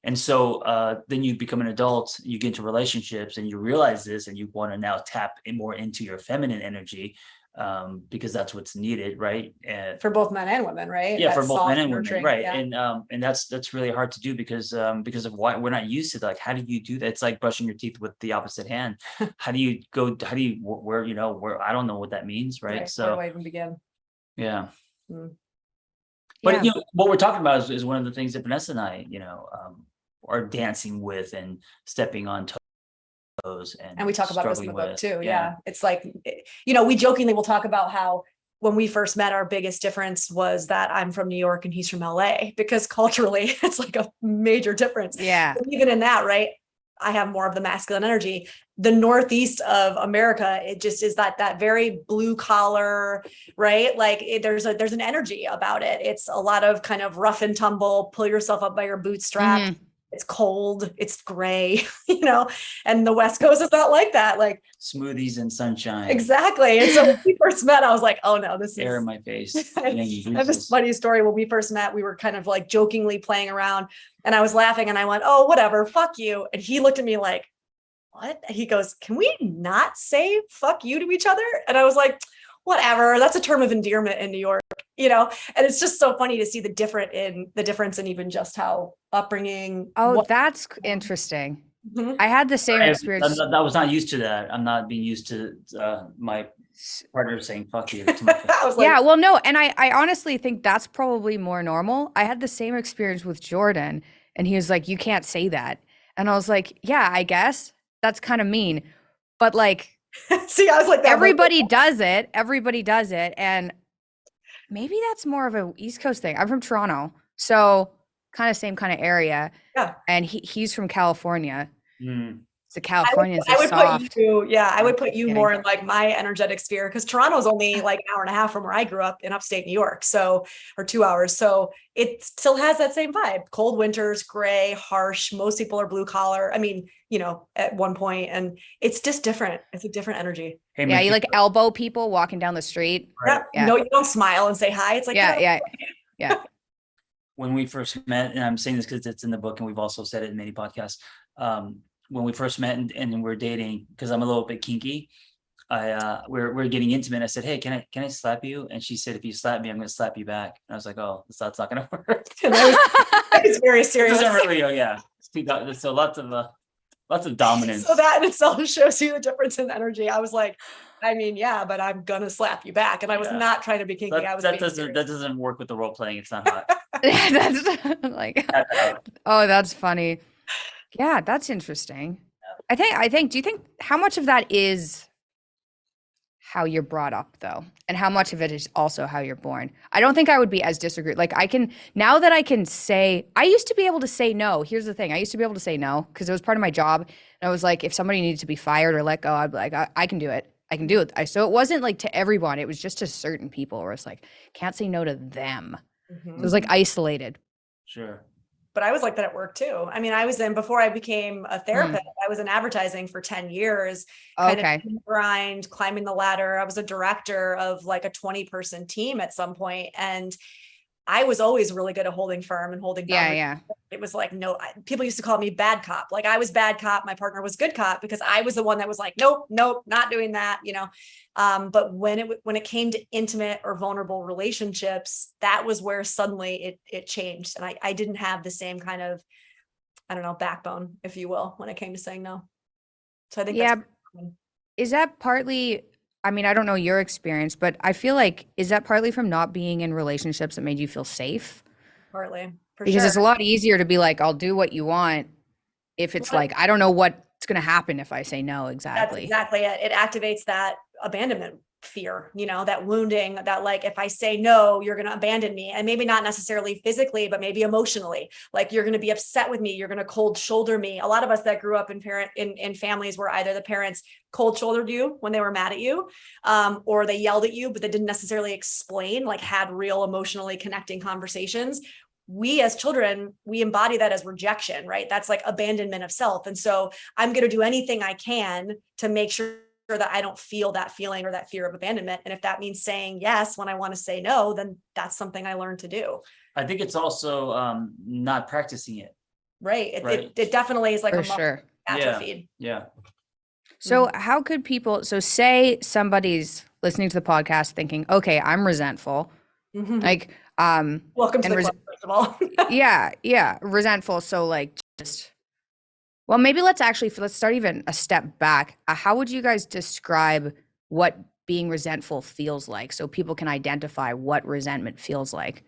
And so then you become an adult, you get into relationships and you realize this, and you want to now tap more into your feminine energy, because that's what's needed, right? For both men and women, right? Yeah, for both men and women, right? And that's really hard to do because of why we're not used to that. Like, how do you do that? It's like brushing your teeth with the opposite hand. Where I don't know what that means, right? So where do I even begin? Yeah. But what we're talking about is one of the things that Vanessa and I, are dancing with and stepping on toes. And we talk about this in the book too. Yeah. It's like, we jokingly will talk about how when we first met, our biggest difference was that I'm from New York and he's from LA, because culturally it's like a major difference. Yeah. But even in that, right, I have more of the masculine energy. The Northeast of America, it just is that very blue collar, right? Like there's an energy about it. It's a lot of kind of rough and tumble, pull yourself up by your bootstraps. It's cold, it's gray, and the West Coast is not like that. Like smoothies and sunshine. Exactly. And so when we first met, I was like, oh no, this is air in my face. And this funny story. When we first met, we were kind of like jokingly playing around, and I was laughing and I went, oh, whatever, fuck you. And he looked at me like, what? And he goes, can we not say fuck you to each other? And I was like, whatever, that's a term of endearment in New York, and it's just so funny to see the difference in even just how upbringing. That's interesting. I had the same experience. I was not used to that. I'm not being used to my partner saying fuck you. No. And I honestly think that's probably more normal. I had the same experience with Jordan, and he was like, you can't say that. And I was like, yeah, I guess that's kind of mean. But like, See, I was like that. everybody does it. Everybody does it. And maybe that's more of a East Coast thing. I'm from Toronto. So kind of same kind of area. Yeah. And he's from California. Mm. So Californians I are would soft. put you, yeah, I would put you Kidding. more in like my energetic sphere because Toronto's only like an hour and a half from where I grew up in upstate New York. So, or 2 hours. So it still has that same vibe. Cold winters, gray, harsh. Most people are blue collar. I mean, at one point, and it's just different. It's a different energy. Hey, Yeah, you Mikhaila, like elbow people walking down the street. right. Yeah. No, you don't smile and say hi. It's like, Yeah. When we first met, and I'm saying this because it's in the book and we've also said it in many podcasts. When we first met and we're dating, because I'm a little bit kinky, we're getting intimate. I said, hey, can I slap you? And she said, if you slap me, I'm going to slap you back. And I was like, oh, that's not going to work. it's very It serious. doesn't really, yeah. So lots of dominance. So that in itself shows you the difference in energy. I was like, I mean, yeah, but I'm gonna slap you back. And I was Yeah. not trying to be kinky. I was that being doesn't serious. work with the role playing. It's not hot. That's like, Cut that out. oh, that's funny. Yeah, that's interesting. Do you think how much of that is how you're brought up though? And how much of it is also how you're born? I don't think I would be as disagreed. Like now that I can say, I used to be able to say no. Here's the thing. I used to be able to say no because it was part of my job. And I was like, if somebody needed to be fired or let go, I'd be like, I can do it. I can do it. So it wasn't like to everyone. It was just to certain people where it's like, can't say no to them. So it was like isolated. Sure. But I was like that at work too. I mean, before I became a therapist, I was in advertising for 10 years, kind of grind, climbing the ladder. I was a director of like a 20-person team at some point. And I was always really good at holding firm and holding boundaries. Yeah. It was like, no, people used to call me bad cop. Like I was bad cop. My partner was good cop because I was the one that was like, nope, not doing that, But when it came to intimate or vulnerable relationships, that was where suddenly it changed. And I didn't have the same kind of, I don't know, backbone, if you will, when it came to saying no. So I think is that partly, I mean, I don't know your experience, but I feel like, is that partly from not being in relationships that made you feel safe? partly, for Because sure. it's a lot easier to be like, I'll do what you want if it's like, I don't know what's going to happen if I say no exactly. That's exactly it. It activates that abandonment fear, that wounding, that like, if I say no, you're going to abandon me. And maybe not necessarily physically, but maybe emotionally, like you're going to be upset with me. You're going to cold shoulder me. A lot of us that grew up in families where either the parents cold shouldered you when they were mad at you, or they yelled at you, but they didn't necessarily explain, like had real emotionally connecting conversations. We as children, we embody that as rejection, right? That's like abandonment of self. And so I'm going to do anything I can to make sure that I don't feel that feeling or that fear of abandonment. And if that means saying yes when I want to say no, then that's something I learned to do. I think it's also not practicing it. Right. It definitely is like For a sure. atrophied. Yeah. So how could people, so say somebody's listening to the podcast thinking, okay, I'm resentful. Like, welcome to the club, first of all. yeah, resentful. So like well, maybe let's start even a step back. How would you guys describe what being resentful feels like so people can identify what resentment feels like?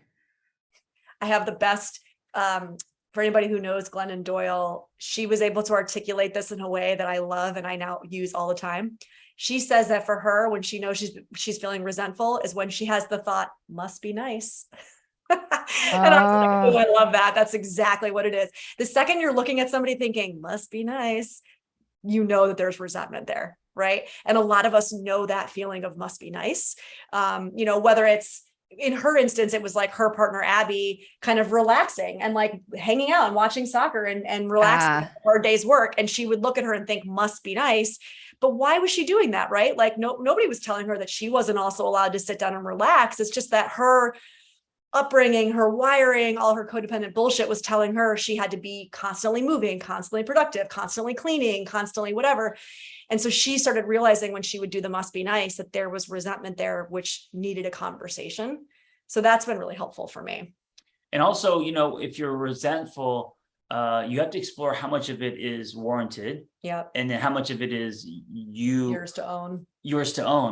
I have the best, for anybody who knows Glennon Doyle, she was able to articulate this in a way that I love and I now use all the time. She says that for her, when she knows she's feeling resentful is when she has the thought, must be nice. And I was like, oh, I love that. That's exactly what it is. The second you're looking at somebody thinking, must be nice, you know that there's resentment there, right? And a lot of us know that feeling of must be nice. Whether it's, in her instance, it was like her partner, Abby, kind of relaxing and like hanging out and watching soccer and relaxing her day's work. And she would look at her and think, must be nice. But why was she doing that, right? Like nobody was telling her that she wasn't also allowed to sit down and relax. It's just that her upbringing, her wiring, all her codependent bullshit was telling her she had to be constantly moving, constantly productive, constantly cleaning, constantly whatever. And so she started realizing when she would do the must be nice that there was resentment there, which needed a conversation. So that's been really helpful for me. And also, if you're resentful, you have to explore how much of it is warranted. Yeah. And then how much of it is yours to own.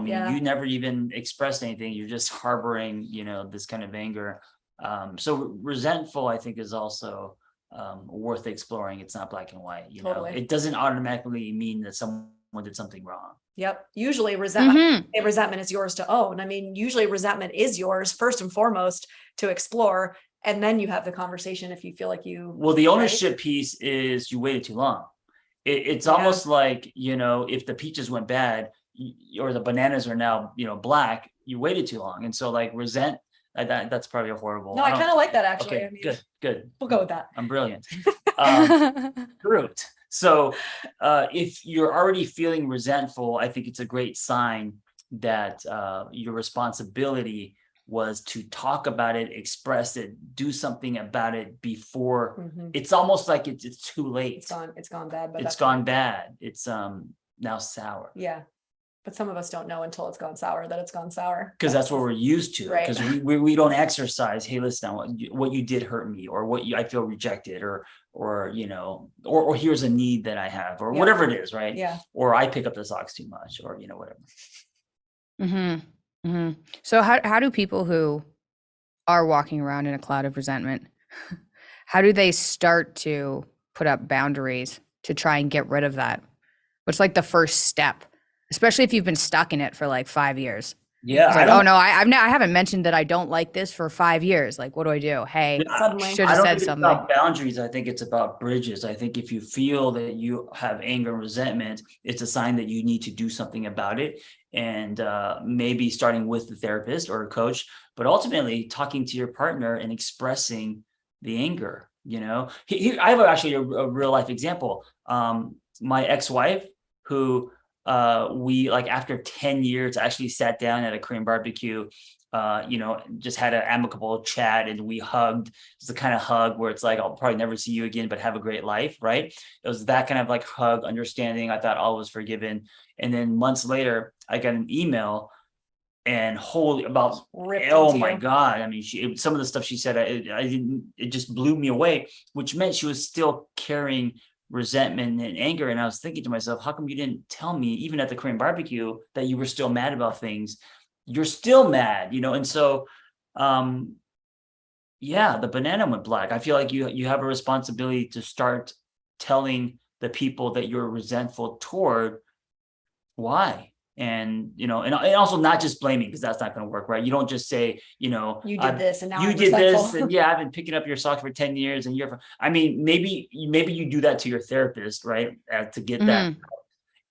Yeah. You never even expressed anything. You're just harboring, this kind of anger. So resentful, I think, is also worth exploring. It's not black and white, you Totally. know, it doesn't automatically mean that someone did something wrong. Yep. Usually resentment is yours to own. I mean, usually resentment is yours first and foremost to explore. And then you have the conversation if you feel like Well, the ownership piece is you waited too long. It's almost like, you know, if the peaches went bad or the bananas are now, you know, black, you waited too long. And so like that's probably a horrible. No, I kind of like that actually. Okay, I mean, good. we'll go with that. I'm brilliant. Fruit. So if you're already feeling resentful, I think it's a great sign that your responsibility was to talk about it, express it, do something about it before it's almost like it's too late. It's gone bad. But it's gone bad. It's now sour. Yeah. But some of us don't know until it's gone sour that it's gone sour. Because that's what we're used to. Right. Because we don't exercise. Hey, listen, what you did hurt me, or I feel rejected, or you know, or here's a need that I have, or whatever it is, right? Yeah. Or I pick up the socks too much, or you know, whatever. So how do people who are walking around in a cloud of resentment, how do they start to put up boundaries to try and get rid of that? What's like the first step? Especially if you've been stuck in it for like 5 years. Yeah. Like, oh no, I haven't mentioned that I don't like this for 5 years. Like, what do I do? Hey, should have said something. About boundaries. I think it's about bridges. I think if you feel that you have anger and resentment, it's a sign that you need to do something about it. And maybe starting with the therapist or a coach, but ultimately talking to your partner and expressing the anger. You know, I have actually a real life example. My ex-wife, who we like after 10 years actually sat down at a Korean barbecue, you know, just had an amicable chat and we hugged. It's the kind of hug where it's like, I'll probably never see you again, but have a great life. Right. It was that kind of like hug, understanding. I thought all was forgiven. And then months later, I got an email and oh my God. I mean, some of the stuff she said, it just blew me away, which meant she was still carrying resentment and anger. And I was thinking to myself, how come you didn't tell me, even at the Korean barbecue, that you were still mad about things? You're still mad, you know? And so, the banana went black. I feel like you have a responsibility to start telling the people that you're resentful toward why. And, you know, and also not just blaming, because that's not going to work, right? You don't just say, you know, you did this and now you I'm did resentful. this. And I've been picking up your socks for 10 years and I mean, maybe you do that to your therapist, right? To get that.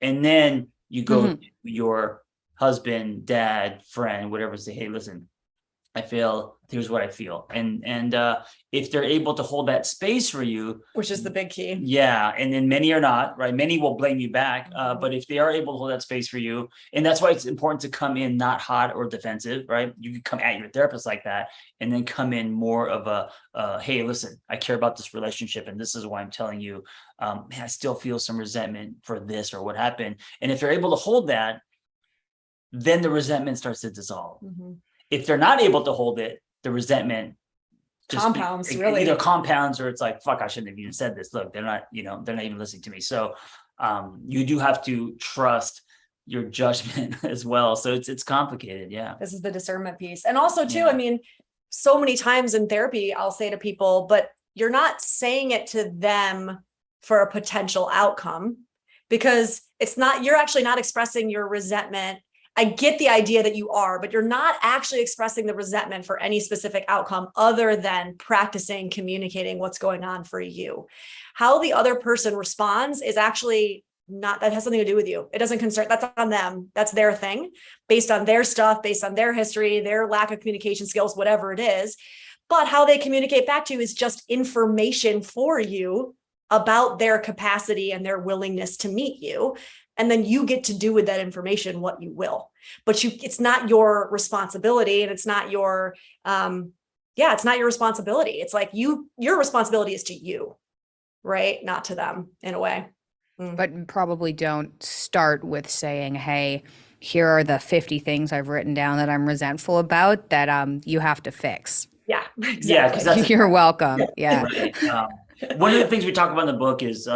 And then you go to your husband, dad, friend, whatever, say, hey, listen, here's what I feel. And if they're able to hold that space for you, which is the big key. Yeah. And then many are not, right? Many will blame you back. But if they are able to hold that space for you, and that's why it's important to come in not hot or defensive, right? You can come at your therapist like that and then come in more of a, hey, listen, I care about this relationship. And this is why I'm telling you, man, I still feel some resentment for this or what happened. And if they're able to hold that, then the resentment starts to dissolve. If they're not able to hold it, the resentment just compounds, really. Either compounds or it's like, fuck, I shouldn't have even said this. Look, they're not even listening to me. So you do have to trust your judgment as well. So it's complicated. Yeah. This is the discernment piece. And also too, I mean, so many times in therapy, I'll say to people, but you're not saying it to them for a potential outcome, because you're actually not expressing your resentment. I get the idea that you are, but you're not actually expressing the resentment for any specific outcome other than practicing communicating what's going on for you. How the other person responds is actually not, that has something to do with you. It doesn't concern, that's on them. That's their thing, based on their stuff, based on their history, their lack of communication skills, whatever it is. But how they communicate back to you is just information for you about their capacity and their willingness to meet you. And then you get to do with that information what you will, but it's not your responsibility, and it's not your, it's not your responsibility. It's like your responsibility is to you, right? Not to them in a way. But probably don't start with saying, hey, here are the 50 things I've written down that I'm resentful about that you have to fix. Yeah, exactly. Yeah, because you're welcome. Yeah. Right. One of the things we talk about in the book is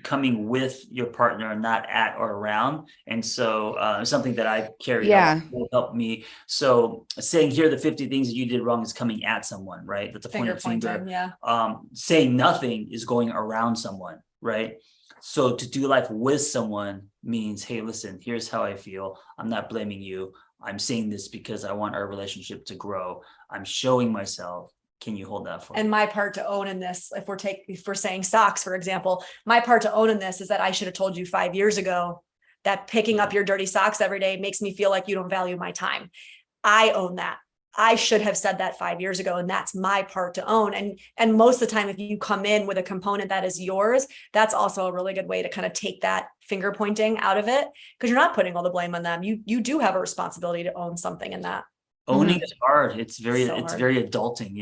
coming with your partner, not at or around. And so something that I carry will help me. So saying here are the 50 things that you did wrong is coming at someone, right? That's a point of finger. Yeah. Saying nothing is going around someone, right? So to do life with someone means, hey, listen, here's how I feel. I'm not blaming you. I'm saying this because I want our relationship to grow. I'm showing myself. Can you hold that for me? And my part to own in this, if we're saying socks, for example, my part to own in this is that I should have told you 5 years ago that picking up your dirty socks every day makes me feel like you don't value my time. I own that. I should have said that 5 years ago, and that's my part to own. And most of the time, if you come in with a component that is yours, that's also a really good way to kind of take that finger pointing out of it, because you're not putting all the blame on them. You do have a responsibility to own something in that. Owning is hard. It's very So hard. very adulting,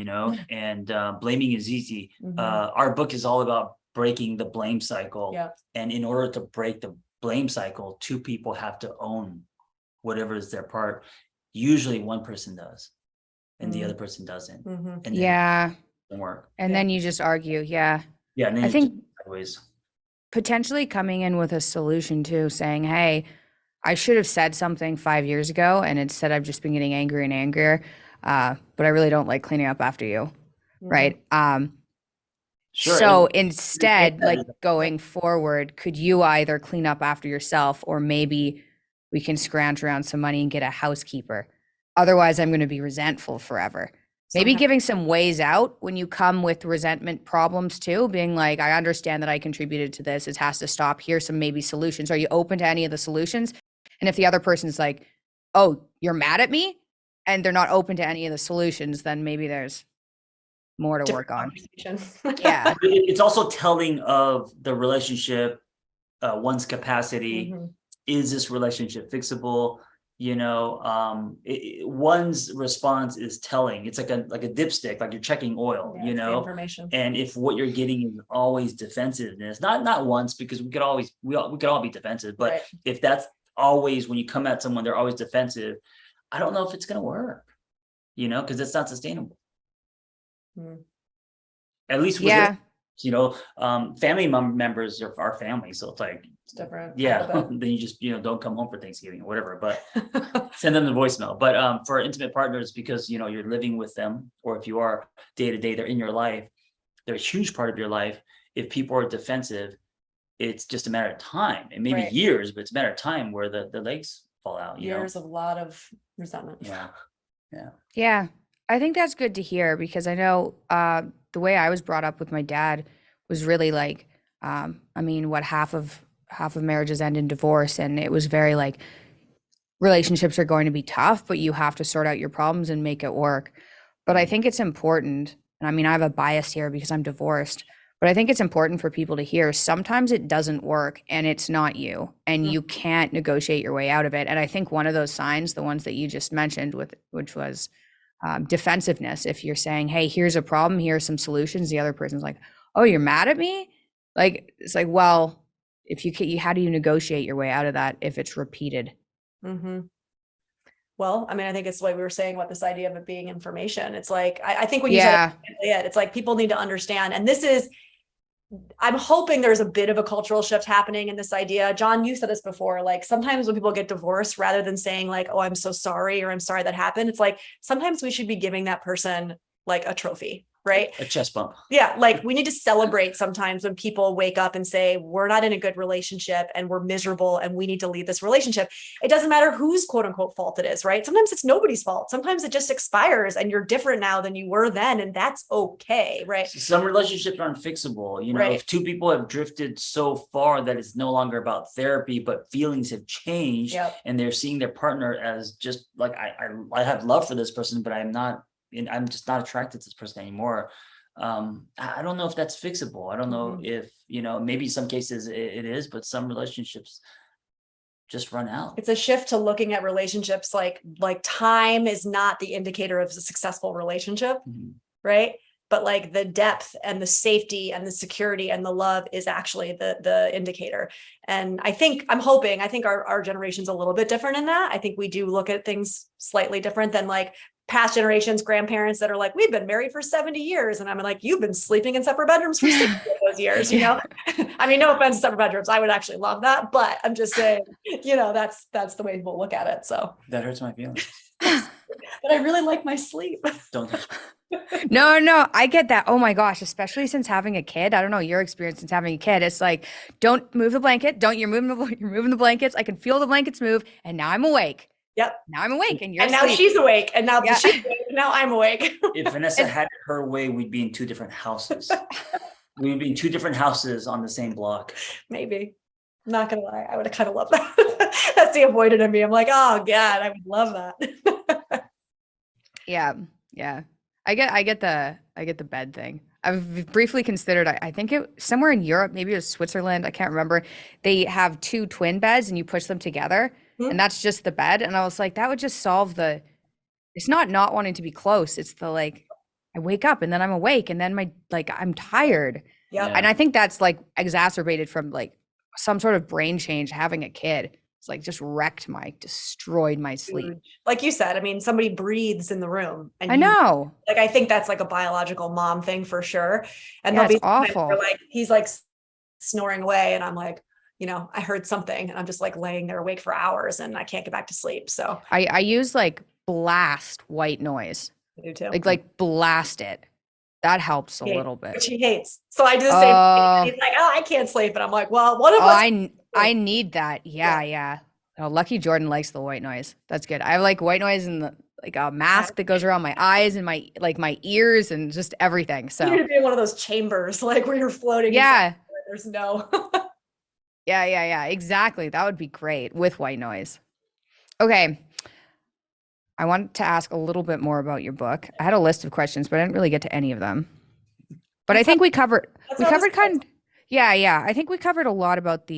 and blaming is easy. Our book is all about breaking the blame cycle. Yeah. And in order to break the blame cycle, two people have to own whatever is their part. Usually one person does and the other person doesn't. And then it doesn't work. And then you just argue. Yeah. Yeah. And then I think sideways. potentially coming in with a solution too, saying, hey, I should have said something 5 years ago, and instead I've just been getting angrier and angrier. But I really don't like cleaning up after you, right? Sure. So instead, like going forward, could you either clean up after yourself, or maybe we can scrounge around some money and get a housekeeper? Otherwise, I'm going to be resentful forever. Maybe giving some ways out when you come with resentment problems too, being like, I understand that I contributed to this. It has to stop. Here's some maybe solutions. Are you open to any of the solutions? And if the other person's like, oh, you're mad at me, and they're not open to any of the solutions, then maybe there's more to work on. Yeah. It's also telling of the relationship, one's capacity. Is this relationship fixable? One's response is telling. It's like a dipstick, like you're checking oil, information. And if what you're getting is always defensiveness, not once, because we could all be defensive, but if that's always, when you come at someone, they're always defensive, I don't know if it's going to work, because it's not sustainable. At least with family members are our family. So it's like, it's different. Yeah. Then you just, don't come home for Thanksgiving or whatever, but send them the voicemail. But for intimate partners, because, you're living with them, or if you are day to day, they're in your life, they're a huge part of your life. If people are defensive, it's just a matter of time, and maybe years, but it's a matter of time where the legs fall out. Years of a lot of resentment. Yeah. I think that's good to hear, because I know the way I was brought up with my dad was really like, what half of marriages end in divorce. And it was very like, relationships are going to be tough, but you have to sort out your problems and make it work. But I think it's important. And I have a bias here because I'm divorced, but I think it's important for people to hear, sometimes it doesn't work and it's not you, and you can't negotiate your way out of it. And I think one of those signs, the ones that you just mentioned, which was defensiveness. If you're saying, hey, here's a problem, here are some solutions, the other person's like, oh, you're mad at me? Like, it's like, well, if you can, how do you negotiate your way out of that if it's repeated? Well, I think it's like we were saying about this idea of it being information. It's like, I think when you said it's like people need to understand. And this is, I'm hoping there's a bit of a cultural shift happening in this idea. John, you said this before, like sometimes when people get divorced, rather than saying like, oh, I'm so sorry, or I'm sorry that happened, it's like, sometimes we should be giving that person like a trophy, right? A chest bump. Yeah. Like we need to celebrate sometimes when people wake up and say, we're not in a good relationship and we're miserable and we need to leave this relationship. It doesn't matter whose quote unquote fault it is, right? Sometimes it's nobody's fault. Sometimes it just expires and you're different now than you were then. And that's okay. Right. Some relationships aren't fixable. If two people have drifted so far that it's no longer about therapy, but feelings have changed and they're seeing their partner as just like, I have love for this person, but I'm just not attracted to this person anymore. I don't know if that's fixable. I don't know if, maybe some cases it is, but some relationships just run out. It's a shift to looking at relationships like time is not the indicator of a successful relationship, right? But like the depth and the safety and the security and the love is actually the indicator. And I think our generation's a little bit different in that. I think we do look at things slightly different than like past generations, grandparents that are like, we've been married for 70 years. And I'm like, you've been sleeping in separate bedrooms for 60 of those years, you know? I mean, no offense to separate bedrooms. I would actually love that, but I'm just saying, you know, that's the way people look at it. So That hurts my feelings. but I really like my sleep. Don't touch me. No, I get that. Oh my gosh, especially since having a kid. I don't know your experience since having a kid. It's like, don't move the blanket. You're moving the blankets. I can feel the blankets move, and now I'm awake. Yep. Now I'm awake, and you're And now asleep. she's awake, and now Yeah. she's awake, now I'm awake. If Vanessa had it her way, we'd be in two different houses. We'd be in two different houses on the same block. Maybe. I'm not gonna lie, I would have kind of loved that. That's the avoidant in me. I'm like, oh God, I would love that. Yeah. I get the bed thing. I've briefly considered, I think it somewhere in Europe, maybe it was Switzerland, I can't remember. They have two twin beds and you push them together and that's just the bed. And I was like, that would just solve it's not wanting to be close. It's the like, I wake up and then I'm awake and then I'm tired. Yep. Yeah. And I think that's like exacerbated from like some sort of brain change having a kid. It's like just destroyed my sleep. Like you said, I mean, somebody breathes in the room. And I know. Like, I think that's like a biological mom thing for sure. And Yeah, there'll be it's times awful. where, like, he's like snoring away and I'm like, you know, I heard something and I'm just like laying there awake for hours and I can't get back to sleep. So I use like blast white noise. I do too. Like blast it. That helps a little bit. Which he hates. So I do the same thing. He's like, oh, I can't sleep. And I'm like, well, one of us. I need that. Yeah. Oh, lucky Jordan likes the white noise. That's good. I have like white noise and like a mask that goes around my eyes and my ears and just everything. So You need to be in one of those chambers, like where you're floating. yeah. inside where there's no. Yeah. Exactly. That would be great with white noise. Okay. I want to ask a little bit more about your book. I had a list of questions, but I didn't really get to any of them. But I think we covered I think we covered a lot about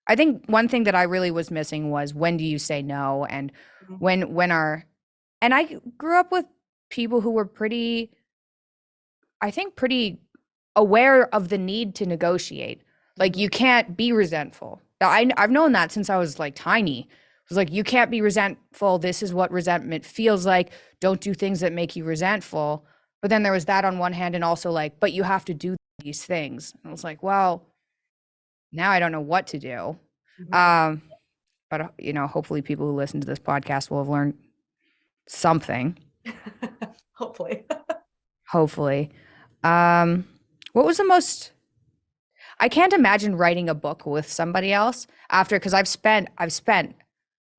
I think one thing that I really was missing was when do you say no and and I grew up with people who were pretty aware of the need to negotiate. Like you can't be resentful. I've known that since I was like tiny. It was like, you can't be resentful. This is what resentment feels like. Don't do things that make you resentful. But then there was that on one hand and also like, but you have to do these things. And I was like, well, now I don't know what to do. But you know, hopefully people who listen to this podcast will have learned something. Hopefully. What was the most, I can't imagine writing a book with somebody else because I've spent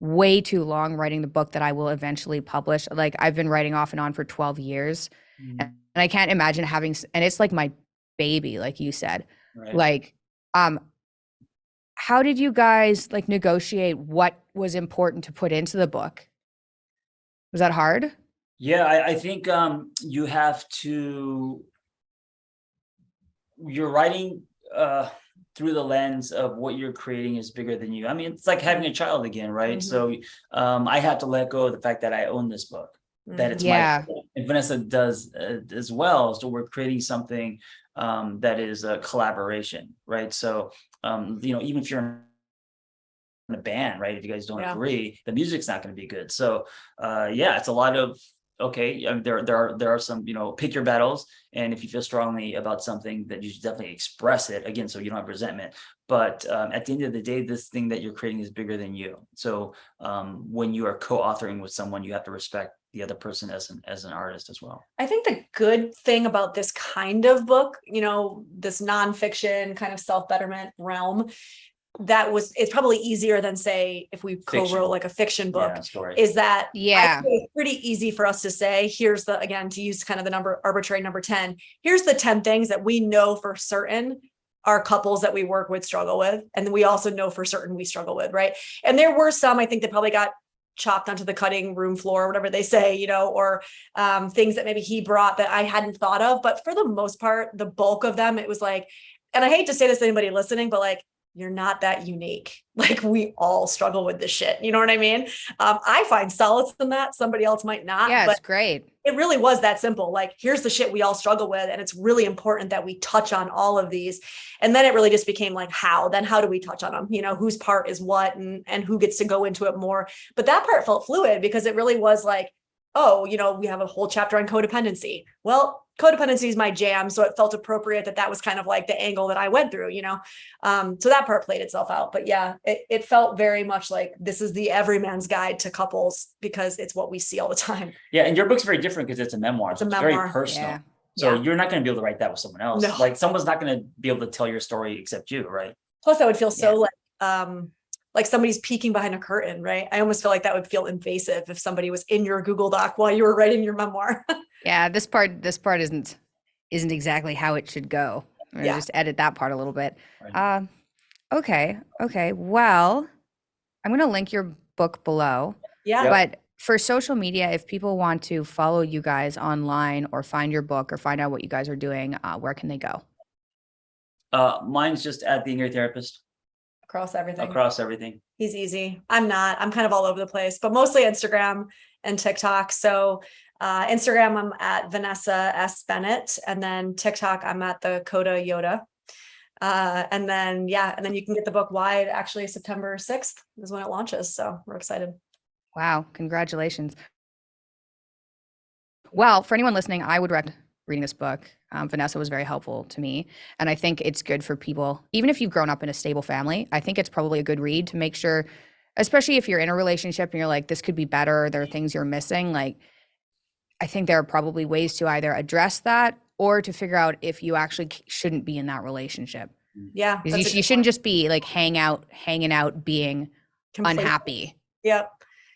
way too long writing the book that I will eventually publish. Like I've been writing off and on for 12 years and I can't imagine and it's like my baby, like you said, Right. like, how did you guys like negotiate what was important to put into the book? Was that hard? Yeah, I think you have to, you're writing through the lens of what you're creating is bigger than you. I mean, it's like having a child again, right? So I have to let go of the fact that I own this book, that it's my, and Vanessa does as well. So we're creating something that is a collaboration, right? So, you know, even if you're in a band, right? If you guys don't agree, the music's not going to be good. So, it's a lot of, okay, there are some, you know, pick your battles. And if you feel strongly about something, that you should definitely express it again, so you don't have resentment. But at the end of the day, this thing that you're creating is bigger than you. So when you are co-authoring with someone, you have to respect the other person as an artist as well. I think the good thing about this kind of book, you know, this nonfiction kind of self-betterment realm, it's probably easier than say if we co-wrote like a fiction book, is that I think it's pretty easy for us to say, here's again, to use kind of the arbitrary number 10, here's the 10 things that we know for certain our couples that we work with struggle with. And then we also know for certain we struggle with, right? And there were some, I think, that probably got chopped onto the cutting room floor, or whatever they say, you know, or things that maybe he brought that I hadn't thought of. But for the most part, the bulk of them, it was like, and I hate to say this to anybody listening, but like, you're not that unique. Like we all struggle with this shit. You know what I mean? I find solace in that. Somebody else might not. Yeah, but it's great. It really was that simple. Like, here's the shit we all struggle with. And it's really important that we touch on all of these. And then it really just became like, how do we touch on them? You know, whose part is what and who gets to go into it more. But that part felt fluid because it really was like, oh, we have a whole chapter on codependency. Well, codependency is my jam. So it felt appropriate that was kind of like the angle that I went through, so that part played itself out. But yeah, it felt very much like this is the everyman's guide to couples because it's what we see all the time. Yeah. And your book's very different because it's a memoir. It's a very memoir. personal. Yeah. So Yeah. you're not going to be able to write that with someone else. No. Like someone's not going to be able to tell your story except you, right? Plus I would feel so like somebody's peeking behind a curtain, right? I almost feel like that would feel invasive if somebody was in your Google Doc while you were writing your memoir. Yeah, this part isn't exactly how it should go. I'm gonna just edit that part a little bit. Right. Okay. Well, I'm gonna link your book below. Yeah. But for social media, if people want to follow you guys online or find your book or find out what you guys are doing, where can they go? Mine's just at Being Your Therapist Across everything. across everything. He's easy. I'm kind of all over the place, but mostly Instagram and TikTok. So Instagram, I'm at Vanessa S. Bennett. And then TikTok, I'm at the Coda Yoda. And then you can get the book wide. Actually, September 6th is when it launches. So we're excited. Wow, congratulations. Well, for anyone listening, I would recommend reading this book. Vanessa was very helpful to me. And I think it's good for people, even if you've grown up in a stable family, I think it's probably a good read to make sure, especially if you're in a relationship and you're like, this could be better, there are things you're missing. Like, I think there are probably ways to either address that or to figure out if you actually shouldn't be in that relationship. Yeah. Because you shouldn't just be like hanging out, being unhappy. Yep.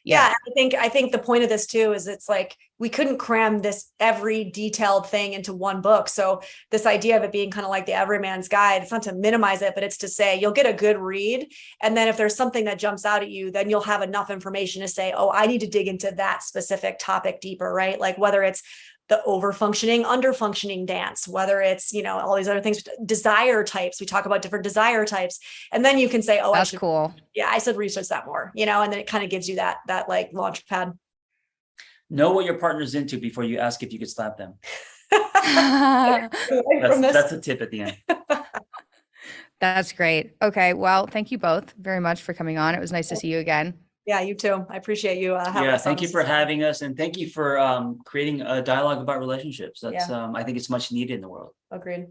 Yeah. I think the point of this too is it's like we couldn't cram this every detailed thing into one book. So this idea of it being kind of like the everyman's guide, it's not to minimize it, but it's to say you'll get a good read. And then if there's something that jumps out at you, then you'll have enough information to say, oh, I need to dig into that specific topic deeper, right? Like whether it's the over-functioning, under-functioning dance, whether it's, all these other things, desire types. We talk about different desire types. And then you can say, oh, that's cool. Yeah, I should research that more, and then it kind of gives you that like launch pad. Know what your partner's into before you ask if you could slap them. That's That's a tip at the end. That's great. Okay. Well, thank you both very much for coming on. It was nice to see you again. Yeah, you too. I appreciate you having us. Thank you for having us, and thank you for creating a dialogue about relationships. That's I think it's much needed in the world. Agreed.